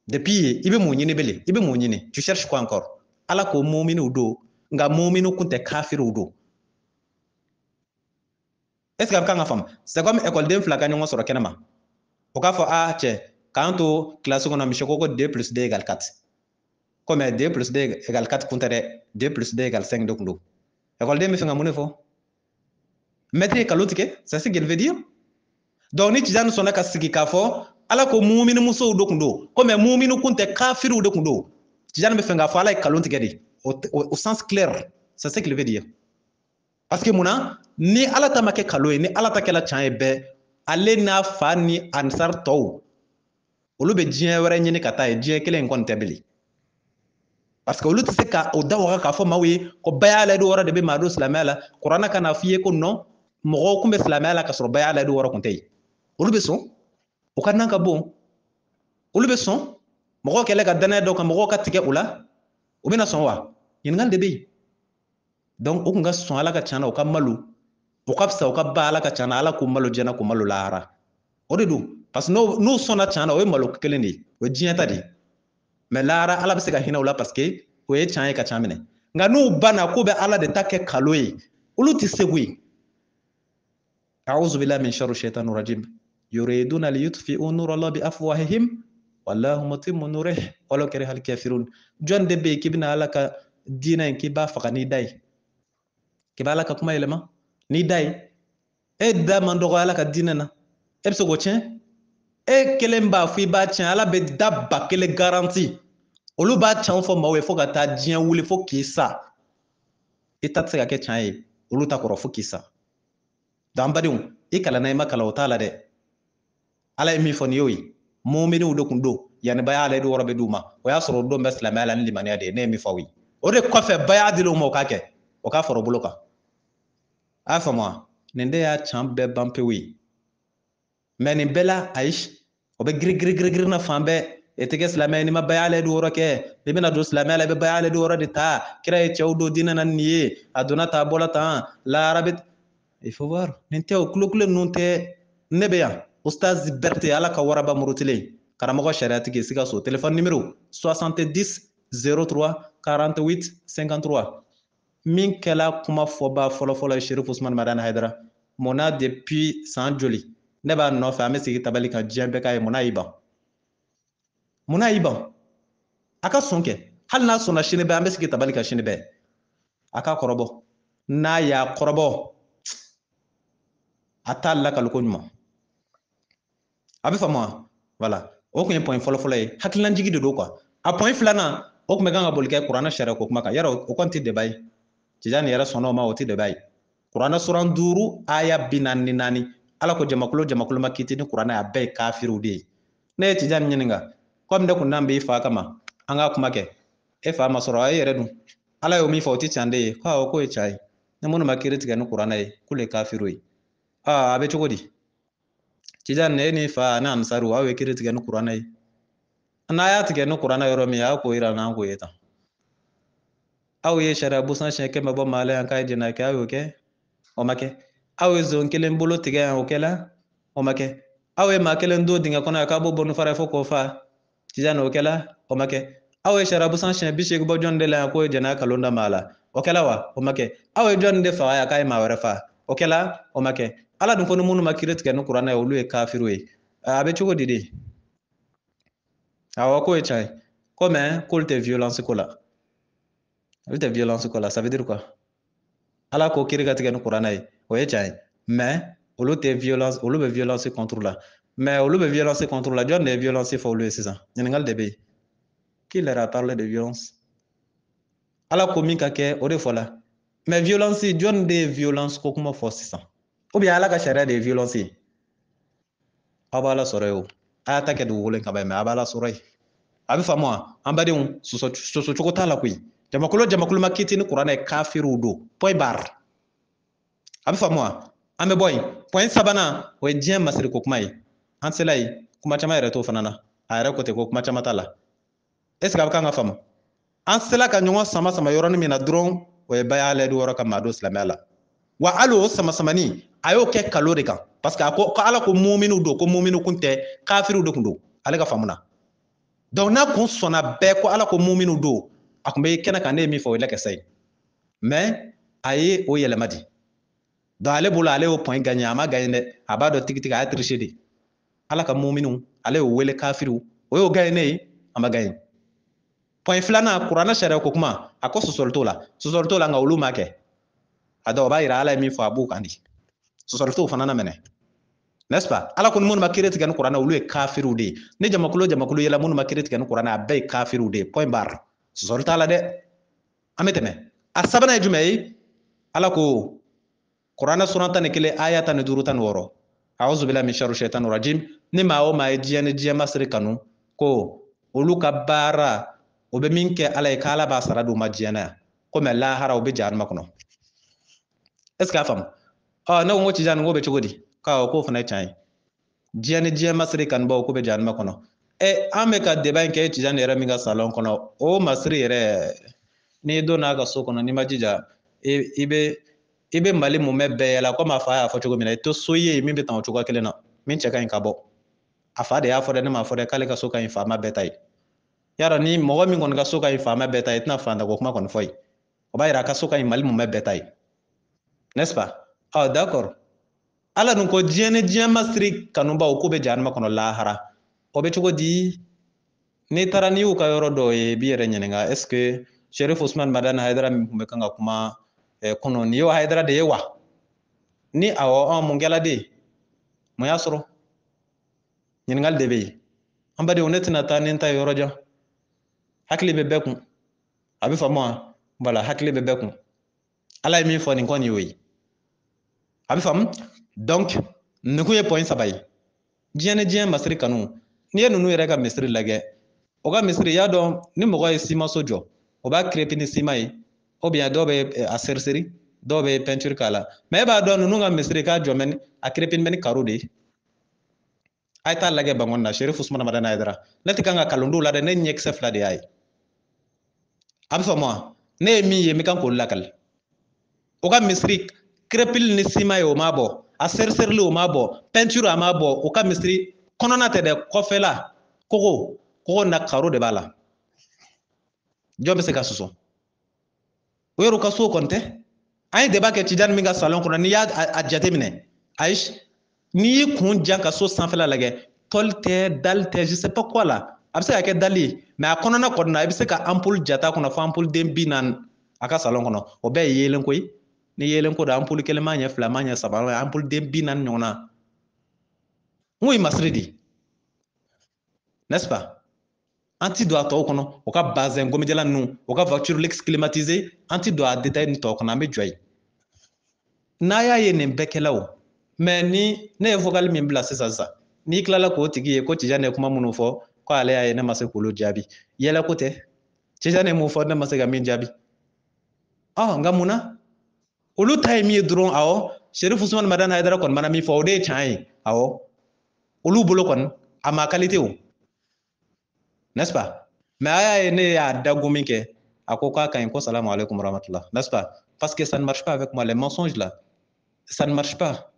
depuis i bɛ mun ɲini bele i bɛ mun ɲini tu cherches quoi encore ala ko muminiw don nka mumini kun tɛ kafiriw don est ce que a bɛ kan ka faamu c'est comme école fila ka ɲɔgɔn sɔrɔ kɛnɛ ma o k'a fɔ cɛ k'an to classe kɔnɔ monsieur ko 2 + 2 = 4 ko mais 2 + 2 = 4 kun tɛ dɛ 2 + 2 = 5 de kun don école bɛ fɛ ka mun de fɔ maître ye kalon tigɛ c'est ce qu'il veut dire donc ni Tijani sɔnna ka sigi k'a fɔ ala ko mumini musow de kun don ko mais mumini kun tɛ kafiriw de kun don Tijani bɛ fɛ k'a fɔ ala ye kalon tigɛ de au sens clair c'est ce qu'il veut dire parce que mun na ni ala ta ma kɛ kalon ye ni ala ta kɛla tiɲɛ ye bɛɛ ale n'a fa ni ansar tɔw olu bɛ diɲɛ wɛrɛ ɲini ka taa ye diɲɛ kelen in kɔni tɛ bilen parce que olu tɛ se ka o da waga k'a fɔ maaw ye ko baya layidu wɔɔrɔ de bɛ maa don silamɛya la kuranɛ ka na f'i ye ko non mɔgɔw kun bɛ silamɛya la ka sɔrɔ baya layidu wɔɔrɔ kun tɛ yen olu bɛ sɔn o ka nan ka bon olu bɛ sɔn mɔgɔw kɛlɛ ka danaya dɔw kan mɔgɔw ka tigɛ o la o bɛna sɔn wa ɲininkali de bɛ yen donc o kun ka sɔn ala ka can na o ka malo o ka fisa o ka ba ala ka can na ala k'o malo jɛnɛ k'o malo lahara o de don parce que n'o sɔnna can na o ye malo kelen de ye o ye diɲɛ ta de ye mais lahara ala bɛ se ka hinɛ o la parce que o ye can ye ka can minɛ nka n'u banna k'u bɛ ala de ta kɛ kalo ye olu tɛ se koyi a'udhu billahi min sharri shaitanir rajim yuriduna liyutfi'u nurallahi bi afwahihim wallahu mutimmu nurihi walaw karihal kafirun jɔn de bɛ yen k'i bɛna ala ka diinɛ in k'i b'a faga n'i da ye k'i b'a ala ka kuma yɛlɛma n'i da ye e da man dɔgɔ ala ka diinɛ na e bɛ se k'o tiɲɛ e kelen b'a fɔ i b'a tiɲɛ ala bɛ da ba kelen garanti olu b'a tiɲɛ fɔ maaw ye fo ka taa diɲɛ wuli fo k'i sa i ta tɛ se ka kɛ tiɲɛ ye olu ta kɔrɔ fo k'i sa donc an badenw i kalanna i ma kalan o t'a la dɛ ala ye min fɔ nin y'o ye muminiw de kun don yanni baya layidu wɔɔrɔ bɛ d'u ma o y'a sɔrɔ o don bɛ silamɛya la ni limaniya de ye ne ye min fɔ aw ye o de kɔfɛ bɛɛ y'a dil'o ma o k'a kɛ o k'a fara o bolo kan a y'a faamu wa nin de y'a can bɛɛ ban pewu ye mɛ nin bɛɛ la ayi o bɛ giri na fan bɛɛ e tɛ kɛ silamɛ ni ma bay'ale de wɔrɔ kɛ i bɛna don silamɛya la i bɛ bay'ale de wɔrɔ de ta kira ye cɛw don diinɛ na nin ye a donna ta a bɔla tan lahara bɛ il faut voir nin tɛ o kulo ninnu tɛ ne bɛ yan ustaz Berete ala ka waraba murutilen karamɔgɔ sariatigi Sikaso téléphone numéro 70 03 48 53 min kɛla kuma fɔba fɔlɔfɔlɔ ye Sherifu Usmani Madani Hayidara munna depuis san joli ne b'a nɔfɛ an bɛ sigi tabali kan diɲɛ bɛɛ k'a ye munna y'i ban munna y'i ban a ka sɔn kɛ hali n'a sɔnna sini bɛɛ an bɛ sigi tabali kan sini bɛɛ a ka kɔrɔbɔ n'a y'a kɔrɔbɔ a t'a lakali ko ɲuman a bɛ faamu wa voilà o kun ye point fɔlɔfɔlɔ ye hakilinajigi de don quoi a point filanan o kun bɛ kan ka boli kɛ kuranɛ sariya ko kuma kan yarɔ o kɔni tɛ débat ye Tijani yɛrɛ sɔnn'o ma o tɛ débat ye kuranɛ suran 5 aya 44 ala ko jamakulu ma kiti ni kuranɛ a bɛɛ ye kafiriw de ye ne ye Tijani ɲininka comme ne kun n'an b'i fa kama an ka kuma kɛ e fa ma sɔrɔ e yɛrɛ dun ala y'o min fɔ o tɛ tiɲɛ de ye ko awɔ k'o ye tiɲɛ ye ni minnu ma kiiri tigɛ ni kuranɛ ye k'olu ye kafiriw ye a bɛ cogo di Tijani e ni fa ni Ansariw aw ye kiiri tigɛ ni kuranɛ ye n'a y'a tigɛ ni kuranɛ yɔrɔ min a k'o yira n'an k'o ye tan aw ye sariya busan siɲɛ 100 bɔ maa la yan k'a ye jɛnɛ kɛ aw y'o kɛ o ma kɛ aw ye zon kelen bolo tigɛ yan o kɛla o ma kɛ aw ye maa kelen don dingɛ kɔnɔ yan k'a b'o bɔnni fara fo k'o fa Tijani o kɛla o ma kɛ aw ye sariya busan siɲɛ 80 bɔ jɔnni de la yan k'o ye jɛnɛ kalon da maa la o kɛla wa o ma kɛ aw ye jɔnni de faga yan k'a ye maa wɛrɛ fa o kɛla o ma kɛ ala dun ko ni minnu ma kiiri tigɛ ni kuranɛ ye olu ye kafiriw ye a bɛ cogo di de awɔ k'o ye tiɲɛ ye ko mɛ k'olu tɛ violence ko la olu tɛ violence ko la ça veut dire quoi ala ko kiiri ka tigɛ ni kuranɛ ye o ye tiɲɛ ye mais olu tɛ violence olu bɛ violence contre la mais olu bɛ violence contre la jɔn de ye violence fɔ olu ye sisan ɲininkali de bɛ yen qui leur a parlé de violence ala ko min ka kɛ o de fɔla mais violence jɔn de ye violence ko kuma fɔ sisan ou bien ala ka sariya de ye violence ye aw b'a la sɔrɔ ye o a y'a ta kɛ dugukolo in kaba ye mais a b'a la sɔrɔ ye a bɛ faamu wa an badenw sɔsɔ cogo t'a la koyi jamakulu ma kiti ni kuranɛ ye kafiriw don point barre a bɛ faamu wa an bɛ bɔ yen point sabanan o ye diɲɛ masiri ko kuma ye an sela yen kuma caman yɛrɛ t'o fana na a yɛrɛ ko ten ko kuma caman t'a la est ce que a bɛ kan ka faamu an sela ka ɲɔgɔn sama yɔrɔnin min na dɔrɔn o ye bay'ale de wɔrɔ ka maa don silamɛya la wa hali o sama-samani a y'o kɛ kalo de kan parce que a ko ala ko muminiw don ko muminiw kun tɛ kafiriw de kun don ale ka faamu na donc n'a kun sɔnna bɛɛ ko ala ko muminiw don a kun bɛ kɛnɛ kan ne ye min fɔ o ye lɛkɛsɛ ye mais a ye o yɛlɛma di donc ale bolo ale y'o point gagné a ma gagné dɛ a b'a dɔn tigitigi a y'a triché de ala ka muminiw ale y'o wele kafiriw o y'o gagné ne ye a ma gagné point filanan kuranɛ sariya ko kuma a ko sɔsɔli t'o la nka olu ma kɛ a dɔn o b'a yira ala ye min fɔ a b'u kan di sɔsɔli t'o fana na minɛ n'est-ce pas ala ko ni minnu ma kiiri tigɛ ni kuranɛ olu ye kafiriw de ye ni jamakulu yɛlɛ minnu ma kiiri tigɛ ni kuranɛ a bɛɛ ye kafiriw de ye point barre sɔsɔli t'a la dɛ an bɛ tɛmɛ a sabanan ye jumɛn ye ala ko kuranɛ suran 11 aya 15 16 a'udhu billahi min sharri shaitanir rajim ni maa o maa ye diɲɛ ni diɲɛ masiri kanu ko olu ka baara o bɛ min kɛ ala ye k'ala b'a sara d'u ma diɲɛ na yan ko mɛ lahara o bɛ jahanama kɔnɔ est ce que a faamu ne ko n ko Tijani n ko bɛ cogo di k'o fana ye tiɲɛ ye diɲɛ ni diɲɛ masiri kanubaw k'u bɛ jahanama kɔnɔ an bɛ ka débat in kɛ Tijani yɛrɛ min ka salon kɔnɔ o masiri yɛrɛ n'i donna a ka so kɔnɔ n'i ma jija i bɛ Mali mun bɛɛ yɛlɛ komi a fa y'a fɔ cogo min na i tɛ so ye min bɛ tan o cogoya kelen na min cɛ ka ɲi ka bɔ a fa de y'a fɔ dɛ ne m'a fɔ dɛ k'ale ka so ka ɲi faama bɛɛ ta ye yarɔ ni mɔgɔ min kɔni ka so ka ɲi faama bɛɛ ta ye i tɛna fantanko kuma kɔni fɔ yen o b'a yira a ka so ka ɲi Mali mun bɛɛ ta ye n'est-ce pas d'accord ala dun ko diɲɛ ni diɲɛ masiri kanubaw k'u bɛ jahanama kɔnɔ lahara o bɛ cogo di n'i taara n'i y'u ka yɔrɔ dɔw ye i b'i yɛrɛ ɲininka est ce que Sherifu Usmani Madani Hayidara min tun bɛ kan ka kuma kɔnɔ nin y'o Hayidara de ye wa ni awɔ mun kɛla de mun y'a sɔrɔ ɲininkali de bɛ yen an badenw ne tɛna taa ni n ta ye yɔrɔ jan hakili bɛ bɛɛ kun a bɛ faamu wa voilà hakili bɛ bɛɛ kun ala ye min fɔ nin kɔni y'o ye a bɛ faamu donc nin kun ye point 3 ye diɲɛ ni diɲɛ masiri kanu n'i ye ninnu yɛrɛ ka misiri lajɛ o ka misiri y'a dɔn ni mɔgɔ ye simaso jɔ o b'a crépé ni ciment ye ou bien dɔw bɛ a seriseri dɔw bɛ peinture k'a la mais e b'a dɔn ninnu ka misiri k'a jɔ mɛ a crépé bɛ ni carreau de ye a ye taa lajɛ Bangon na Cherif Ousmane Hamdani Aidara ne tɛ kan ka kalon d'u la dɛ ne ɲɛkisɛ 2 de y'a ye a bɛ faamu wa ne ye min ye n bɛ kan k'o lakali o ka misiri crépili ni ciment ye o m'a bɔ a sɛriserili o m'a bɔ peinture a m'a bɔ o ka misiri kɔnɔna tɛ dɛ kɔfɛla kogo na carreau de b'a la jɔn bɛ se ka sɔsɔ o yɛrɛ ka so kɔni tɛ an ye débat kɛ Tijani min ka salon kɔnɔ n'i y'a jateminɛ ayi n'i y'i kun jan ka so sanfɛla lajɛ tôle tɛ dalle tɛ je sais pas quoi la a bɛ se ka kɛ dalle ye mais a kɔnɔna kɔni na i bɛ se ka ampoule jata kɔnɔ fo ampoule den 40 a ka salon kɔnɔ o bɛɛ ye yeelen ko ye ni yeelen ko don ampoule kelen m'a ɲɛ 2 m'a ɲɛ 3 ampoule den 40 ɲɔgɔnna n ko ye masiri de n'est-ce pas an ti don a tɔw kɔnɔ o ka bazin gomijala ninnu o ka voiture luxe climatisée an ti don a détail ni tɔw kɔnɔ an bɛ jɔ yen n'a y'a ye nin bɛɛ kɛla o mais ni ne ye vocal min bila sisan n'i tilala k'o tigi ye ko Tijani ye kuma minnu fɔ ko ale y'a ye ne ma se k'olu jaabi yɛlɛ ko tɛ Tijani ye mun fɔ ne ma se ka min jaabi nka mun na olu ta ye min ye dɔrɔn awɔ Cherif Ousmane Hamdani Aidara kɔni mana min fɔ o de ye tiɲɛ ye awɔ olu bolo kɔni a ma qualité o n'est-ce pas mais a y'a ye ne y'a dago min kɛ a ko k'a ka ɲi ko salamu alaikum warahmatullah n'est-ce pas parce que ça ne marche pas avec moi les mensonges là ça ne marche pas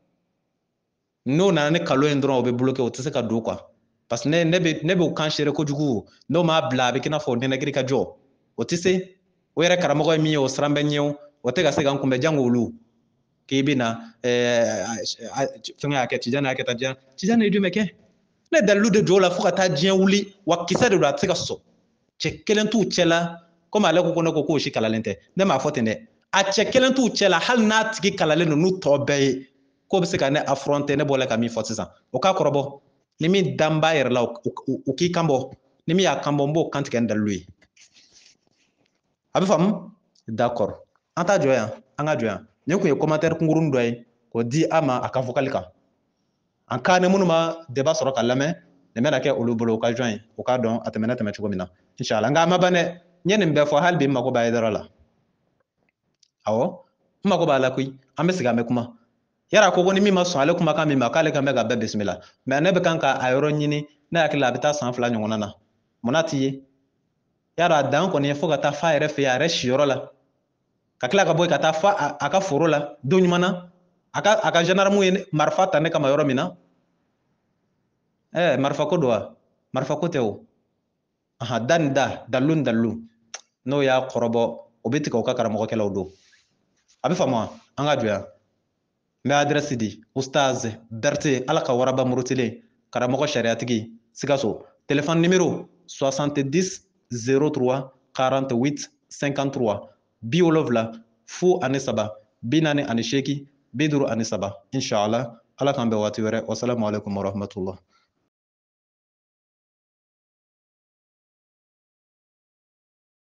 n'o nana ni kalo in dɔrɔn o bɛ bloqué o tɛ se ka don quoi parce que ne bɛ kan seere kojugu n'o m'a bila a bɛ k'i n'a fɔ nɛnɛkiri ka jɔ o tɛ se o yɛrɛ karamɔgɔ ye min ye o siran bɛ ɲɛ o tɛ ka se ka n kunbɛn jango olu k'i bɛ na fɛngɛ y'a kɛ Tijani y'a kɛ tan Tijani ye jumɛn kɛ ne dalilu de jɔ o la fo ka taa diɲɛ wuli wa kisɛ de don a tɛ se ka sɔsɔ cɛ kelen t'u cɛ la komi ale ko ne ko k'o si kalalen tɛ ne m'a fɔ ten dɛ a cɛ kelen t'u cɛ la hali n'a tigi kalalen don n'u tɔ bɛɛ ye k'o bɛ se ka ne affronter ne bɔra ka min fɔ sisan o k'a kɔrɔbɔ ni min dan b'a yɛrɛ la o k'i kan bɔ ni min y'a kan bɔ n b'o kan tigɛ ni dalilu ye a bɛ faamu d'accord an t'a jɔ yan an ka jɔ yan nin kun ye commentaire kunkurunin dɔ ye k'o di a ma a ka vocal kan en cas ni minnu ma débat sɔrɔ ka lamɛn nin bɛna kɛ olu bolo occasion ye o k'a dɔn a tɛmɛna tɛmɛ cogo min na inchallah nka a ma ban dɛ n ye nin bɛɛ fɔ hali bi n mago b'a Aidara la awɔ n mago b'a la koyi an bɛ sigi an bɛ kuma yara ko ni min ma sɔn ale kumakan min ma k'ale kan bɛ ka bɛɛ bisimila mais ne bɛ kan ka a yɔrɔ ɲini ne hakili la a bɛ taa san 2 ɲɔgɔnna na munna t'i ye yara a dan kɔni ye fo ka taa f'a yɛrɛ fɛ yen a yɛrɛ siyɔrɔ la ka tila ka bɔ yen ka taa f'a a ka foro la don ɲuman na a ka gendarme ye marifa ta ne kama yɔrɔ min na marifa ko don wa marifa ko tɛ o da ni da dalilu ni dalilu n'o y'a kɔrɔbɔ o bɛ tigɛ o ka karamɔgɔkɛlaw don a bɛ faamu wa an ka jɔ yan n bɛ adresse di Ustaz Berete ala ka waraba murutilen karamɔgɔ sariyatigi Sikaso téléphone numéro 70 03 48 53 70 03 48 53 inchallah ala k'an bɛn waati wɛrɛ wasalamu alaikum warahmatullah